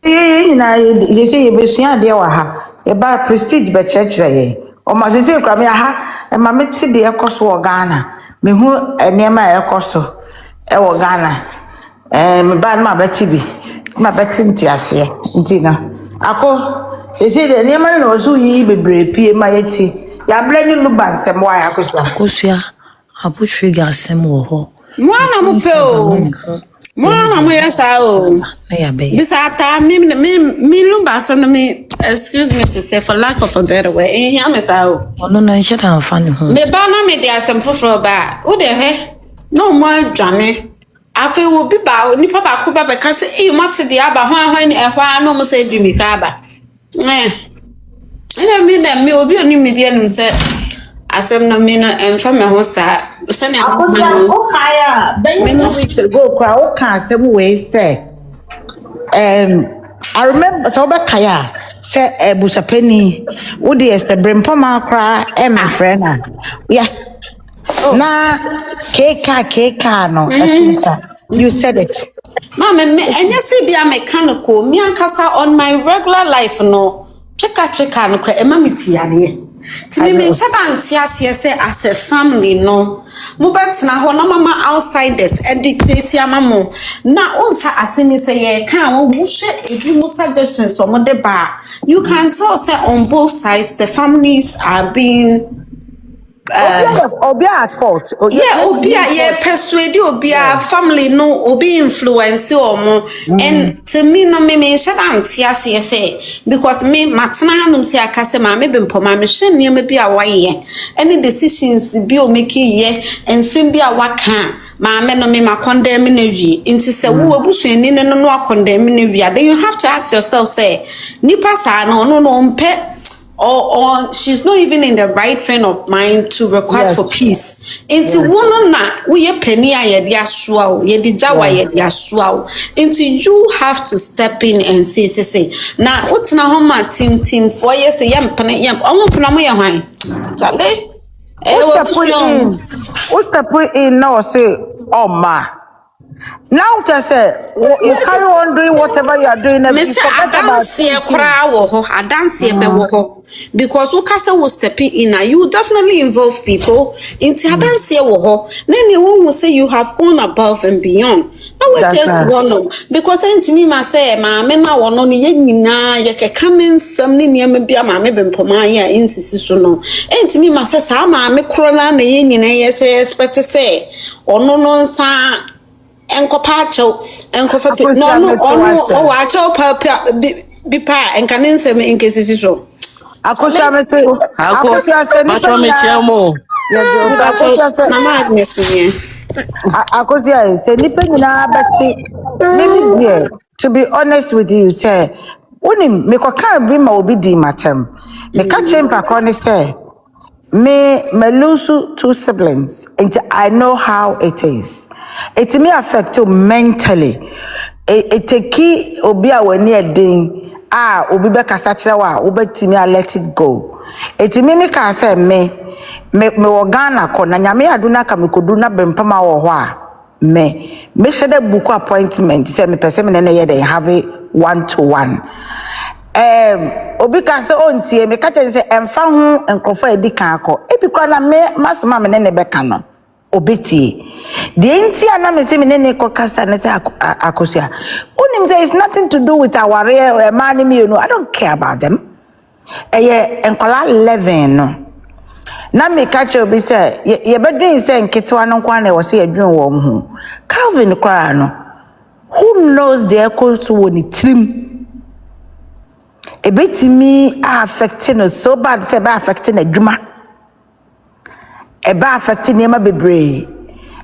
F: nyina ye say ye besua de wa ha e ba prestige be churchre ye o ma se kwa me ha e ma meti de ekoso wo Ghana me hu enema ekoso e wo Ghana me ba ma beti bi ma beti ntiase ntina ako se de enema na osu yi bebre pie ma yeti ya bra ni Lumba nsem wa ya
G: akosua abutri ga asem wo ho
D: Mwana mupe o. Mwana mu yesa o.
G: na ya be
D: Bisata mi Lumba asem no me excuse me to say for lack of a better way. Ehia me sa o.
G: ono na nche da mfa ne ho
D: Me ba na me de asem foforo ba. Wo de he. No mo adwane. Afi wo bi ba nipa ba ko ba be ka se e mate de aba hwan e hwa no mo say di mi ka ba. Ina mi na mi obi oni mi bi anum se asem no me no emfa me ho sa se ne
F: o kaya ben weeks ago kwa o ka asem we say I remember so be kaya say busapeni wo de Bempoma kra my friend yeah na keka no you said it
D: Mama, enya se bia mechanical me ankasa on my regular life no cheka no kra ema metiare ti me shaba ntiase se as a family no mo betena ho na mama outsiders dictate amamo na onsa asemi se ye kan wo hwe ebi mo suggestions so mo de ba you can tell say on both sides the families are being
F: Obia at fault.
D: Obia ye persuade Obia family no obi influence omo and to me no me shada antiase say because me matena hanum say akase ma me Bempoma me hwe ne me bi a waye any decisions bi o make ye and sim bi a waka ma me no me ma condemn na wi nti se wo abusuani ne no condemn na wi then you have to ask yourself say nipa sa no mpe or she's not even in the right frame of mind to request for peace. Into one na we penny ye swao, ye di jawa ye swao. Into you have to step in and say. Now what's na homa team 4 years a yam penny yam. I won't put my hand. Charlie.
F: What's the point in now say oh ma. Now just say you carry on doing whatever you are doing.
D: Mister, I dance here I dance here be because Ukasa will step in now. You definitely involve people into a dance here then you will say you have gone above and beyond. Now we just one because to me say ma me na wono no ye nyina ye keka men sam ni ne me bia ma me Bempoma ya insisi so no to me say sa ma me kro na ye nyina ye say expect say ono no nsa enkopacho enkofa no wa cho pa bi pa enkanense me nkesisi so
F: akosia mete akosia se ni pa me chiamo
D: na madness ye
F: akosia se ni pa nyina beti me dear to be honest with you say oni me kwaka bi ma obi di matem me ka chempa ko ni say me lose 2 siblings and I know how it is. It may affect you mentally. It take obi a wani edin obi be kasa kire wa obetimi a let it go. It me ka say me wo Ghana ko na nyame aduna ka me kodu na Bempoma wo ho a me shede book appointment say me person me na ye dey have it 1-to-1. Obi ka se ontie me ka tell say emfa ho enkrofo edi kan akọ ebi kwa na me masema me ne beka no obeti the enti ana me say me ne ko kasa ne say akosia unim say it's nothing to do with our real man me you know I don't care about them enkola 11 no na me catch obi say ye bedwin say nketwa no kwa na wo say adwin wo ho Calvin kwa no who knows the echoes woni trim ebetimi affecting us so bad say be affecting adwuma eba affecting ema bebre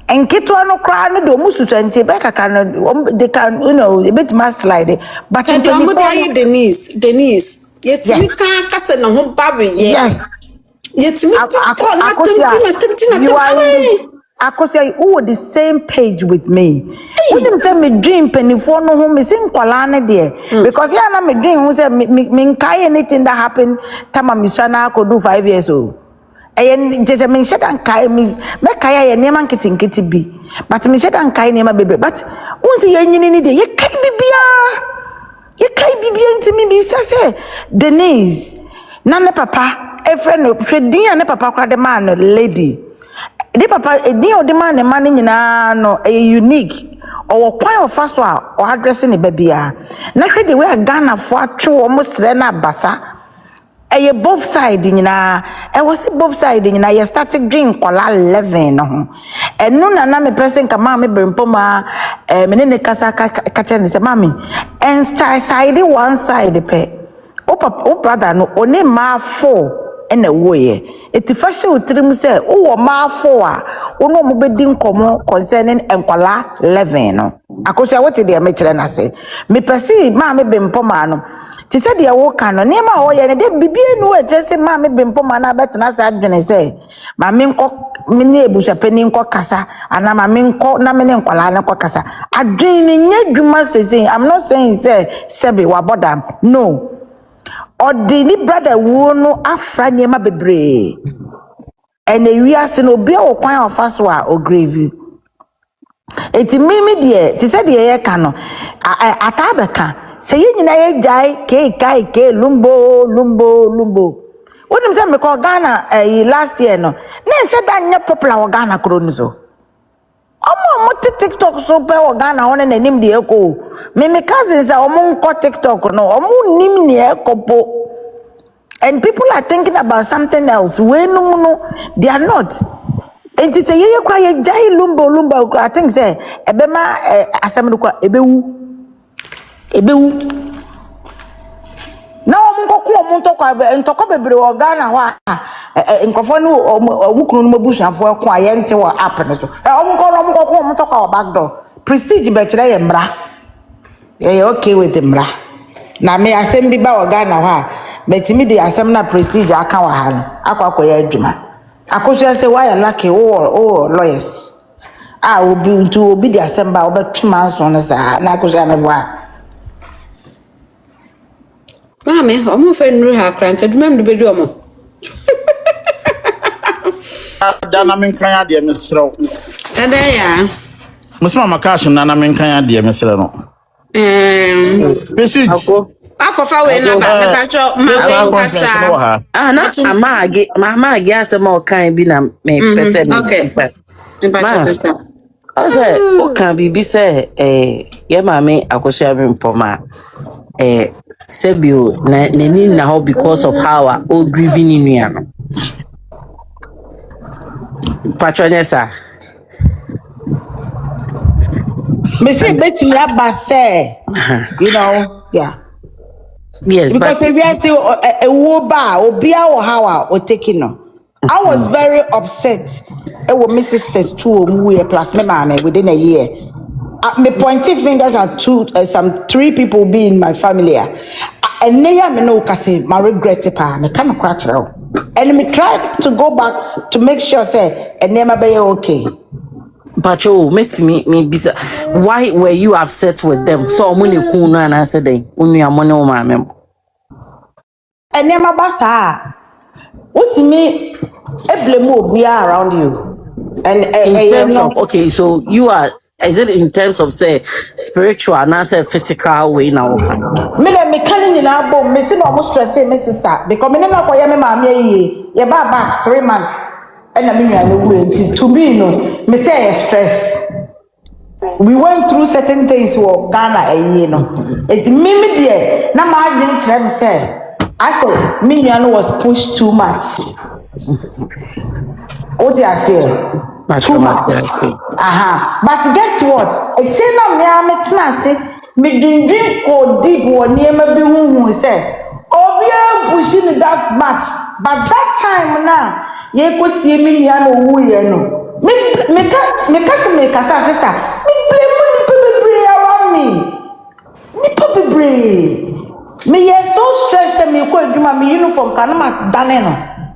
F: enketwa no kwa no do mususanti be kaka no they can you know ebetimi slide but
D: and Denise yetimi kan kase na ho bawe ye
F: yes
D: yetimi to na temti
F: Akosia, who were the same page with me. When you say me dream penny for no home, me sing kolane there. Because yeah, na me dream who say me kai anything that happened. Tama misana could do 5 years old. And just a me shed and kai me kaya neman kitting kitty be. But me shed and kai nema baby. But once you need it, you kai bibia. You kai bibia into me be say Denise. Nana papa, a friend of Fredia and papa cried the man lady. The papa edi o de man ne man nyina no unique or kwan of first one or addressing the baby na hwe de we Ghana fo atwe o mosre na basa both side nyina was both side nyina you started drink kola 11 no ho enu na me person ka ma me Bempoma me ne kasa ka ne se mami and side one side pe o papa o brother no oni ma 4 ena woye eti fashe utrim say wo ma fo a ono mo bedi nkomo concerning enkwala 11 no akosia wote de me kire na say me pesi ma me Bempoma no ti se de wo kan no nema wo ye ne de bibie no e jese ma me Bempoma na betena sa adwene say ma me nko me ne ebusa pani nko kasa ana ma me nko na me ne enkwala na nko kasa adwene nya dwuma say I'm not saying say sebe wa bodam no or the brother wonu afra niema bebre and we are no be o kwan of us o grave eti mimi de ti se de ye ka no atabeka se ye nyina ye jai ke lumbo wonim se me ko Ghana last year no na se da nya popular o Ghana kro so omo TikTok so pe o Ghana won na nim de eko me cousins a omo nko TikTok no omo nim ne ekopo and people are thinking about something else when no they are not and to say ye kwa ye jai lumba I think say ebema asem no kwa ebewu na omo nkoko omo ntoko bebre o Ghana ho nkofo no omukunu no mabusuafo eko aye nte wo app ne so omo nkoko omo ntoko o back door prestige be kire ye mra ye okay with mra na me asem bi ba o Ghana ho betimi de asem na prestige aka wa ha no akwakoya adwuma akosia se why lucky oh lawyers obi de asem ba obetuma so no sa na akosia me boa
D: mame omo fe nru ha kranta adwuma me bedu omo
E: dana men kan ade mesrew
D: ede ya
E: musima makash nana men kan ade mesre no prestige
D: akofa we na ba me pacho ma we kasa
H: na mama agi asem o kan bi na me pese me
D: okay pacho
H: ose o kan bibi se ye mame akosia Bempoma sebio na neni na how because of how o grieving in you no patronessa
F: me say betimi abase you know yeah
H: yes
F: because
H: but
F: we are still a woba obia or how o taking no I was very upset my sisters too plus my mama within a year me pointing fingers at some 3 people be in my family and neya me no kase my regret pa me can crack and me try to go back to make sure say and never be okay.
H: But me bisa why were you upset with them? So money kunu and I said they unu amone o ma mem.
F: And never basa. What to me blame obi around you. And
H: in terms of okay, so you are is it in terms of say spiritual and say physical way now?
F: Me can in our me see no stress my sister because me no koya me mama ye ba back 3 months. And I mean, I wait to me, no, me say stress. We went through certain things for Ghana, you know. It's me, dear. Now, my dream say, I said, Miniano was pushed too much. What do I say? Too much. But guess what? A chain of me, I'm a say, me drink or deep or near me, who said, oh, we are pushing that much. But that time now, ye could see me, no. Me kasa sister. Me blame money around me. Nipa bebre. Me ye so stressed me ko adwuma me uniform kana ma dane no.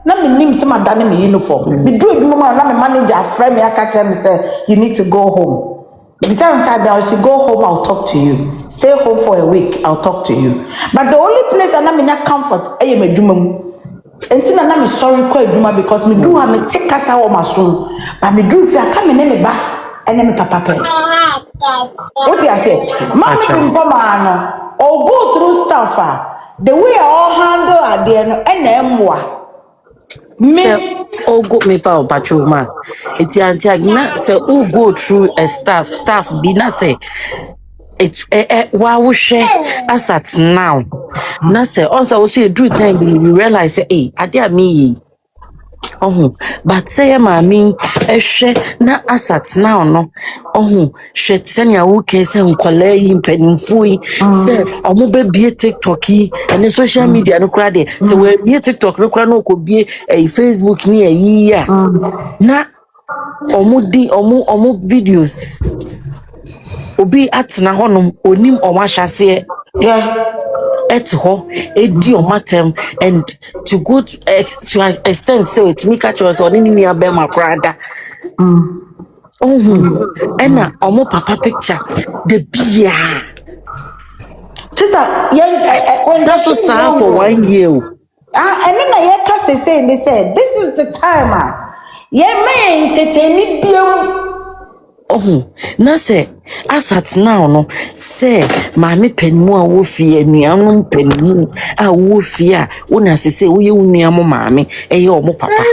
F: Na me nim se ma dane me uniform. Me do adwuma na me manager friend me aka tell me say you need to go home. Besides that, I should go home, I'll talk to you. Stay home for a week, I'll talk to you. But the only place I am in a comfort, I am a dream. Until I am sorry, because me do have me take us out of my soul. But me do if I come and me back and then me papa. What do I say? Mommy Bempoma or go through stuff. The way I all handle at the end and
H: me all go me pa patrol man. It's anti say who go through a staff be na say it wa wo share as at now. Na say also see do time we realize say ade me but say ma me na asat now no hwe senya wo ke say nkola yi mpanimfo yi say omo be bie TikTok yi and social media no kra de say we bie TikTok no kra no ko bie Facebook ni yi ya na omo videos obi atna honom onim omo ahyase at ho edi omatem and to go to extent so it me catch us on ni abema krada ena omo papa picture the bia
F: sister when
H: that's what sad for 1 year
F: and then I can say they said this is the time me entertain biom
H: na say asat now no say maame panimu a wo fie nuanu panimu a wo fie a wona say wo ye nuamo maame eye omo papa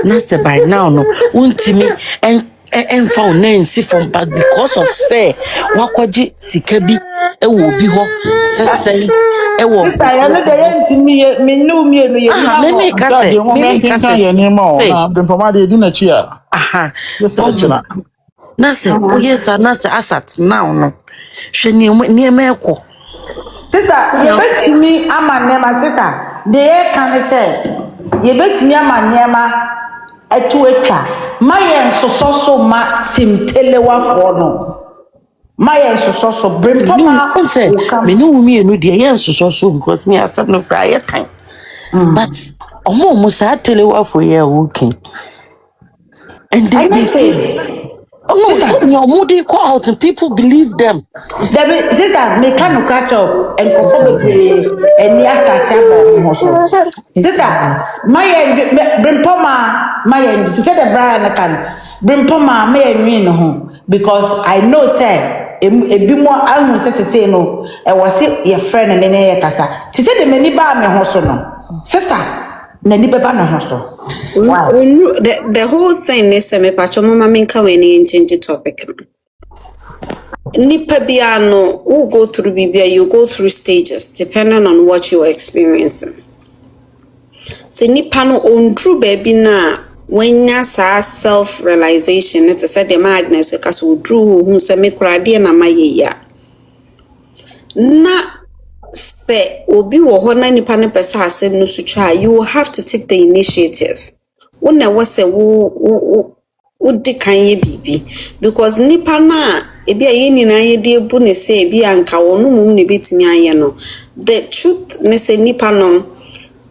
H: na say by now no wontimi and found nancy from back because of say wakoji sika bi e wo bi ho say e wo
F: sister ya no dey ntimi me no ye
H: me ka say
E: ye ni mo na Bempoma de di na chi a yes china
H: na say yes na say asat now no hwe ni emeko
F: sister ye betimi ama nema sister dey can say ye betimi ama nema etu etwa mayen so ma timtelewa for no mayen so Bempoma
H: say me no me enu de yen so because me asem no fry time but omo sa telewa for ye working and they still no moody call out and people believe them.
F: Debbie, sister, me can't catch up and consider and near catch sister, my Bempoma, my end, to say the brand can Bempoma, may mean home because I know, say, a bit more I will say no, I was your friend and then a casa. She said the many bar me hosono. Sister.
D: Wow. The whole thing is me pacho mama minka when you change the topic. Nipa biano who go through bibia, you go through stages depending on what you're experiencing. So nipa no ondru baby na when ya sa self-realization, it's a said the madness because we drew who say me krade na maye na say obi wo ho na nipa ne pesa asem no sutwa you will have to take the initiative wona wo say wo di kan ye bibi because nipa na ebi aye ni na ye de bu ne say ebi anka wonu mum ne betimi aye no the truth ne say nipa no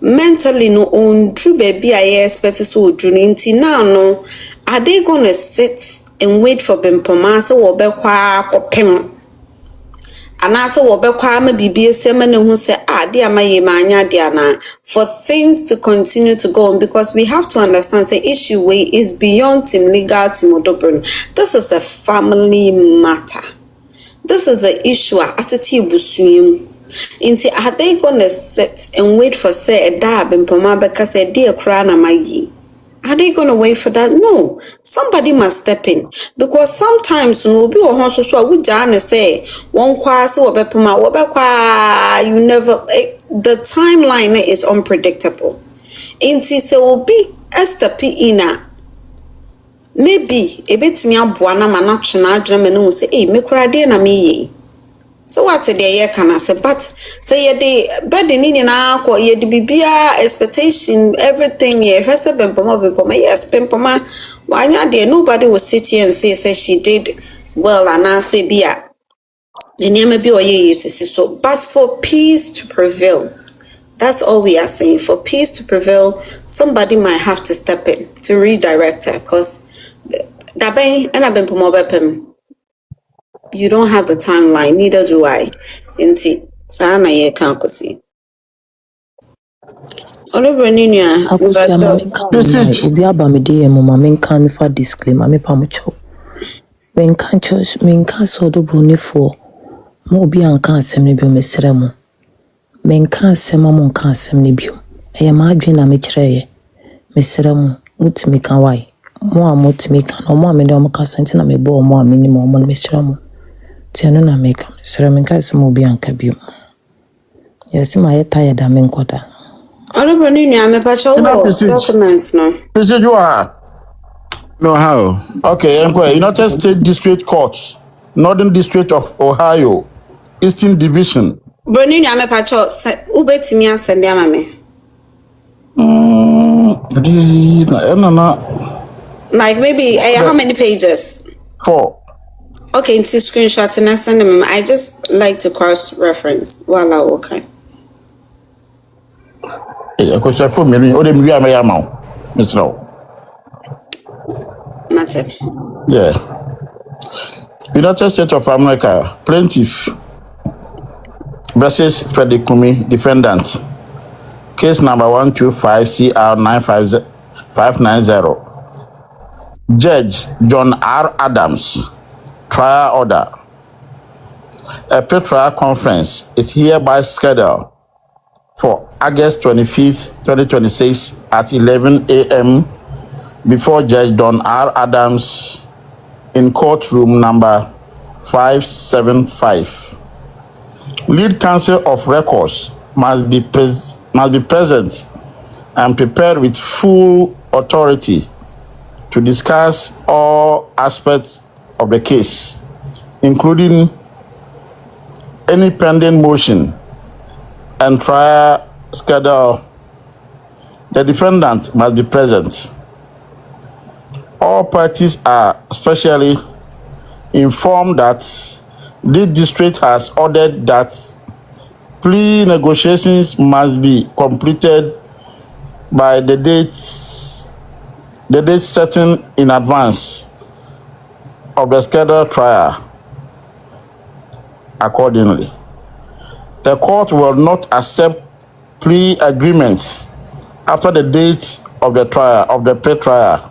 D: mentally no on true baby aye expect so odru nti now no are they going to sit and wait for Bempoma so wo be kwa akopem anase wo bekwa ma bibie sema ne hu se ade amaye manya de ana for things to continue to go on because we have to understand the issue way is beyond team legal team odobron. This is a family matter. This is an issue atati busuim. Inti are they going to sit and wait for say a da Bempoma because a dear kra na mayi Are they going to wait for that? No. Somebody must step in. Because sometimes, no, be or so we jana say, one class or Bempoma, you never, the timeline is unpredictable. Inti se will be step in. Maybe a bit me up one man action, I dream say, eh, me cry dear na me. So what's the year can I say? But say the bed in now, ye the bibia expectation, everything, ye first a Bempoma, yes, Bempoma. Why not there? Nobody will sit here and say she did well, and I say, Bia. The name may be or ye is so. But for peace to prevail, that's all we are saying. For peace to prevail, somebody might have to step in to redirect her, because that bay and I've been Bempoma. You don't have the timeline, neither do I. Inti, sana ye can't see.
G: Akosia ma menka
E: Prestige.
G: obi aba me DM ma menka me fa disclaimer me pa mo cho. Menka church menka so do Broni for mo obi anka asem ne bio mesrɛ mo. Menka asem mo nka asem ne bio. Eye ma adwen na me kyerɛ ye. Mesrɛ mo mutimi ka wai. Mo a mutimi ka no mo a me de mo ka senti na me bo mo a me ni mo no mesrɛ mo. Ti no na make mesrɛ menka asem obi anka bio. Yes ma ye tired am enkoda.
D: Documents no.
E: Prestige, you are.
B: No, how?
E: Okay, Enquiry. United States District Court, Northern District of Ohio, Eastern Division.
D: Broni nya me pacho ubetimi asende ama me. Like maybe how many pages?
E: 4.
D: Okay, into screenshot and I send them. I just like to cross reference while I okay.
E: A question for me. Or them we are my amount. Mr.
D: Matter.
E: Yeah. United States of America, plaintiff versus Freddie Kumi, defendant. Case number 125CR95590. Judge John R. Adams. Trial order. A pre-trial conference is hereby scheduled for August 25th, 2026 at 11 a.m. before Judge John R. Adams in courtroom number 575. Lead counsel of records must be present and prepared with full authority to discuss all aspects of the case, including any pending motion and trial schedule. The defendant must be present. All parties are specially informed that the district has ordered that plea negotiations must be completed by the date certain in advance of the scheduled trial. Accordingly, the court will not accept plea agreements after the date of the trial, of the pre-trial.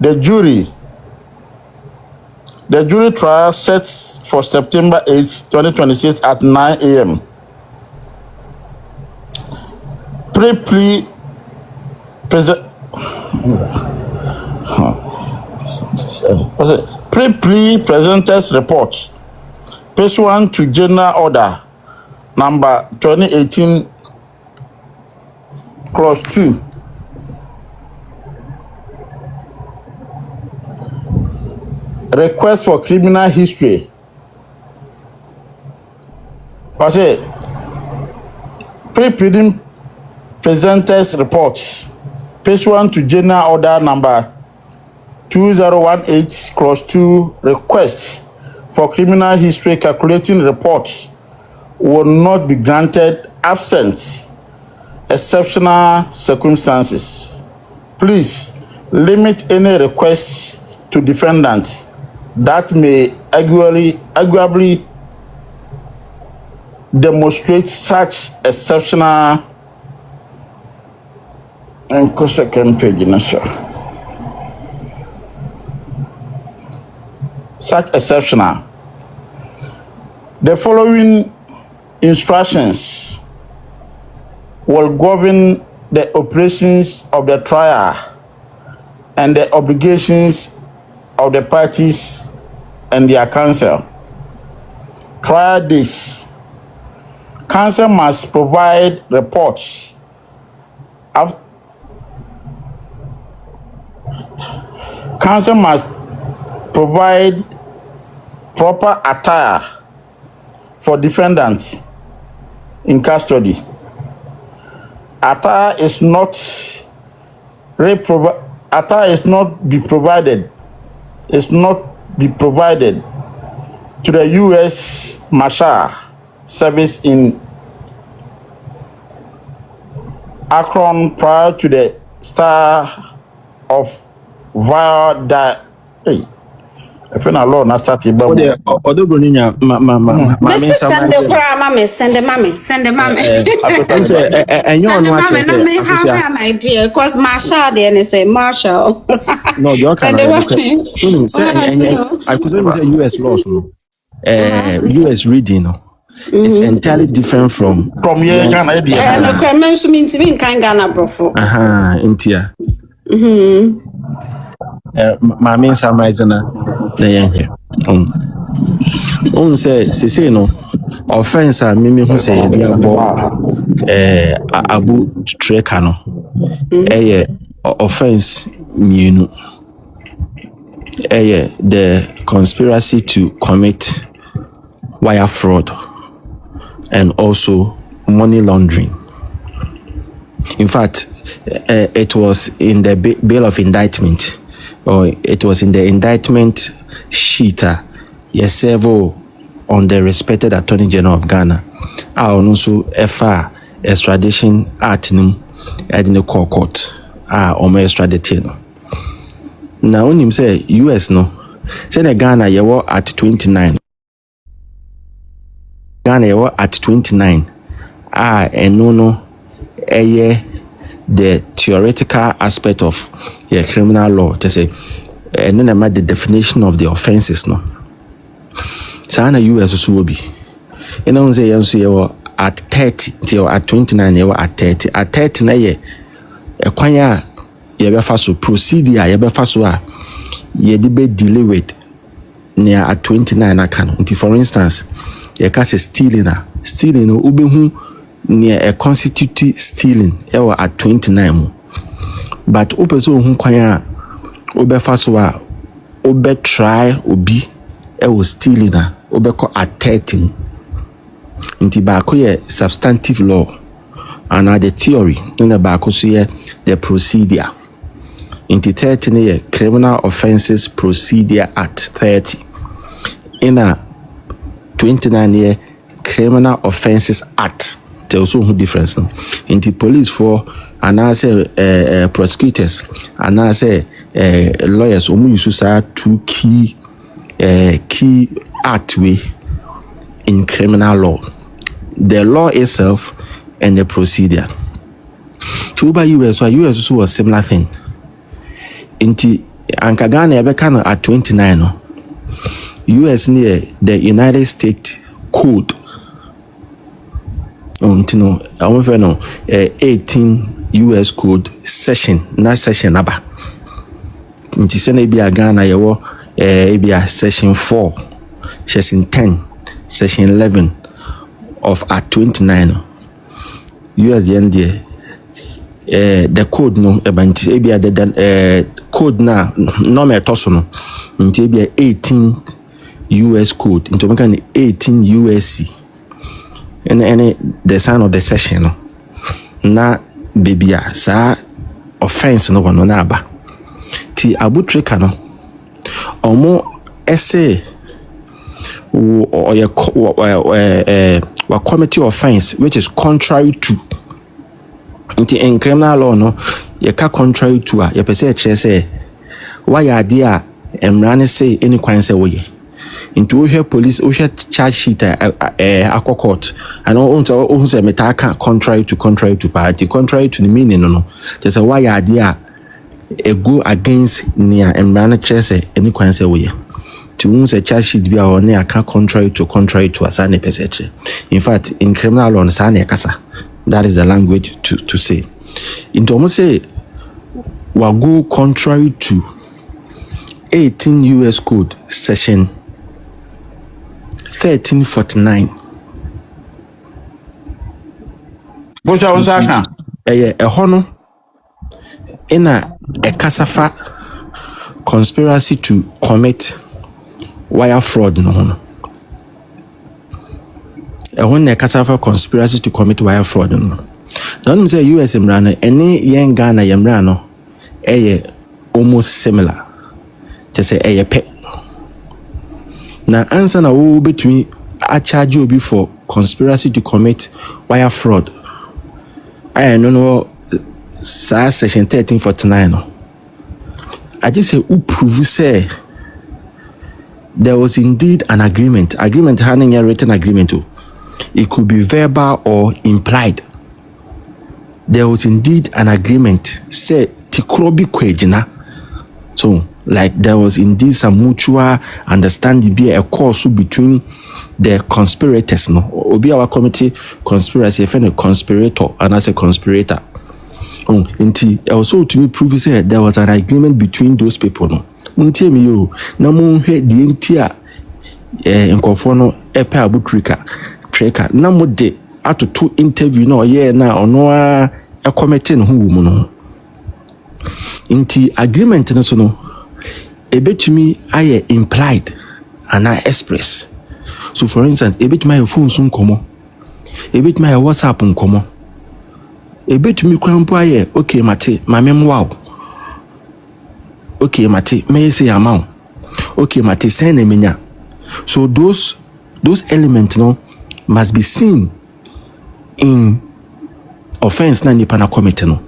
E: The jury trial set for September 8, 2026 at 9 a.m. Pre-plea presenters report pursuant to General Order number 2018 clause 2. Request for criminal history. I say pre-pleading presenters reports pursuant to General Order number 2018 clause 2. Requests for criminal history calculating reports will not be granted absent exceptional circumstances. Please limit any requests to defendants that may arguably demonstrate such exceptional and second page, such exceptional. The following instructions will govern the operations of the trial and the obligations of the parties and their counsel. Trial days. Counsel must provide reports. Counsel must provide proper attire for defendants in custody. Attire is not be provided to the U.S. Marshal Service in Akron prior to the start of Hey, I feel a lot now started.
B: But the other Broni
D: Send the mommy.
B: and you know what
D: I have an idea because Marshall then say Marshall.
B: no, you can I could say US laws, no. US reading, no. It's entirely different from
E: here, Ghana.
D: No, crime so mean to me can Ghana brofo.
B: Intia. My main summarize na here. Say no offense a mimi hu say e dia bo abu treka no offense mienu the conspiracy to commit wire fraud and also money laundering. In fact, it was in the bill of indictment, or it was in the indictment sheet, several on the respected Attorney General of Ghana. Also, FR extradition act at the court, or extradited. Now, when him say US no, say Ghana you were at 29. Ghana you were at 29. And no. The theoretical aspect of criminal law to say and then I made the definition of the offenses no so na US will be you know say you at 30 till at 29 you at 30 na ye kwanya ye be fa so procedure ye be fa so a ye de be delay with near at 29 aka no for instance ye ka say stealing no ubehu near a constitute stealing at 29 but opeso hu kwanya obefaso obe try obi was stealing obeko at 13 nti ba ko ye substantive law and the theory in the back so ye the procedure nti 13 ye criminal offenses procedure at 30 in a 29 ye criminal offenses act. There also no difference no. In the police for and I say prosecutors and I say lawyers omu use two key act way in criminal law. The law itself and the procedure. So by US also was similar thing. Inti anka Ghana ebeka at 29 no. US near the United States Code. No, I want to know 18 US Code session, not session number. Nti se na bi a Ghana ye wo bi a session 4, session 10, session 11 of at 29. US the end the code no ebanti bi a the code na normal toso no. Nti bi a 18 US Code, nti we can 18 USC. And the sign of the session no na baby sa offense no one na aba ti abutrika no omo essay or committee offense which is contrary to in criminal law no you can contrary to a you per say why are there emrane say any kwan say we into we police we charge sheet court and on say metaka contrary to party contrary to the meaning no just why are there a go against near emrane say any kwan say we to whom say charge sheet be or near contrary to asane percentage. In fact in criminal law asane kasa that is the language to say Into almost say will go contrary to 18 US Code Section 1349.
E: Bosha Osaka.
B: A honor in a casafa conspiracy to commit wire fraud no hono. When a casafa conspiracy to commit wire fraud no. Don't say US Imrano, any young Ghana Yamrano, almost similar. Just say a pet. Now answer na wo between a charge you before conspiracy to commit wire fraud. I don't know section 1349 no. I just say who prove say there was indeed an agreement. Agreement having a written agreement too. It could be verbal or implied. There was indeed an agreement. Say tikrobi kwejina. So like there was indeed some mutual understanding be a course between the conspirators no. Obi our committee conspiracy if a conspirator and as a conspirator. Inti also to me prove say there was an agreement between those people no. Untie me yo na mo hwe die ntia nkofo no epe abutrika tracker na mo de atoto interview na oye na ono a committee no hu mu no. Inti agreement no so no ebetumi aye implied and I express. So for instance, ebetumi aye phone so nkomo, ebetumi aye WhatsApp nkomo, ebetumi krampo aye okay mate mamem wow, okay mate me say amount, okay mate send emenya. So those elements no must be seen in offense na nipa na committee no.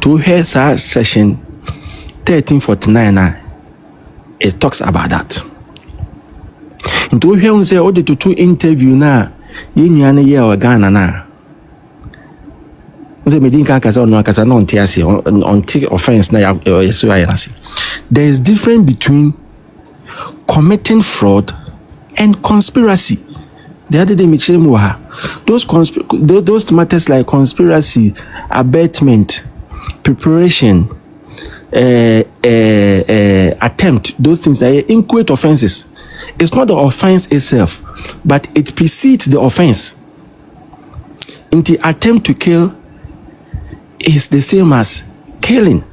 B: To hear section 1349 it talks about that. Into hear we say all the two interview na yenyane ye o Ghana na. Say me din kan kasa no kasa no ntiase on take offense na yeso ayenase. There is difference between committing fraud and conspiracy. The other day me chemu ha. Those matters like conspiracy, abetment, preparation, attempt, those things that are inchoate offenses. It's not the offense itself, but it precedes the offense. In the attempt to kill is the same as killing.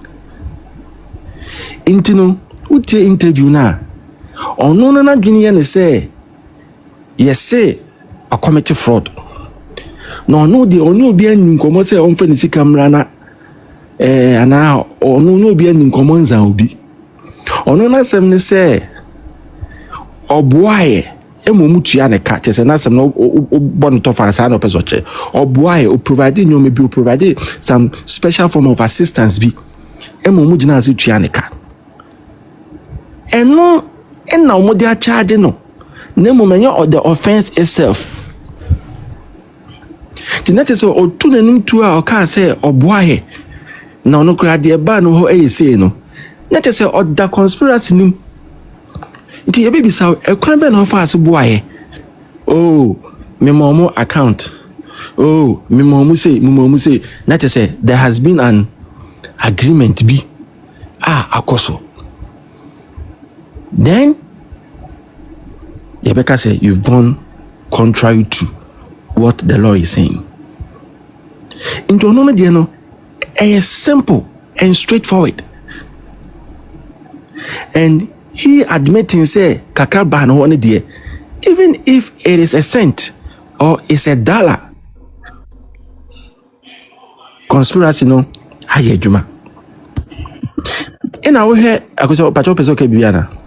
B: Intino, what your interview now? Or no Guinean say, yes, say, a committed fraud. No, the only be in common say on fancy camera na and now or no be in common zaobi. Or no, not some say, or boy, Mutiana catches and that's no bonnet of us and opposite. Or boy, or providing you may be provided some special form of assistance be Mujina Zuchianica. And no, and now what they are charging no. Name menu of the offense itself. The net is or two and 2 hours can say or boy. No, no, crowd the ban or say no. Net is or the conspiracy. It is a baby so a crime of us boy. Oh, me momo account. Oh, me momo say, net is say there has been an agreement be. Akoso. Then Rebecca said, you've gone contrary to what the law is saying. Into another diano, is simple and straightforward. And he admitting say, Kakaba no one dear, even if it is a cent or it's $1, conspiracy no, aye juma. In our head, I could say, Pacho Peso Kebiana.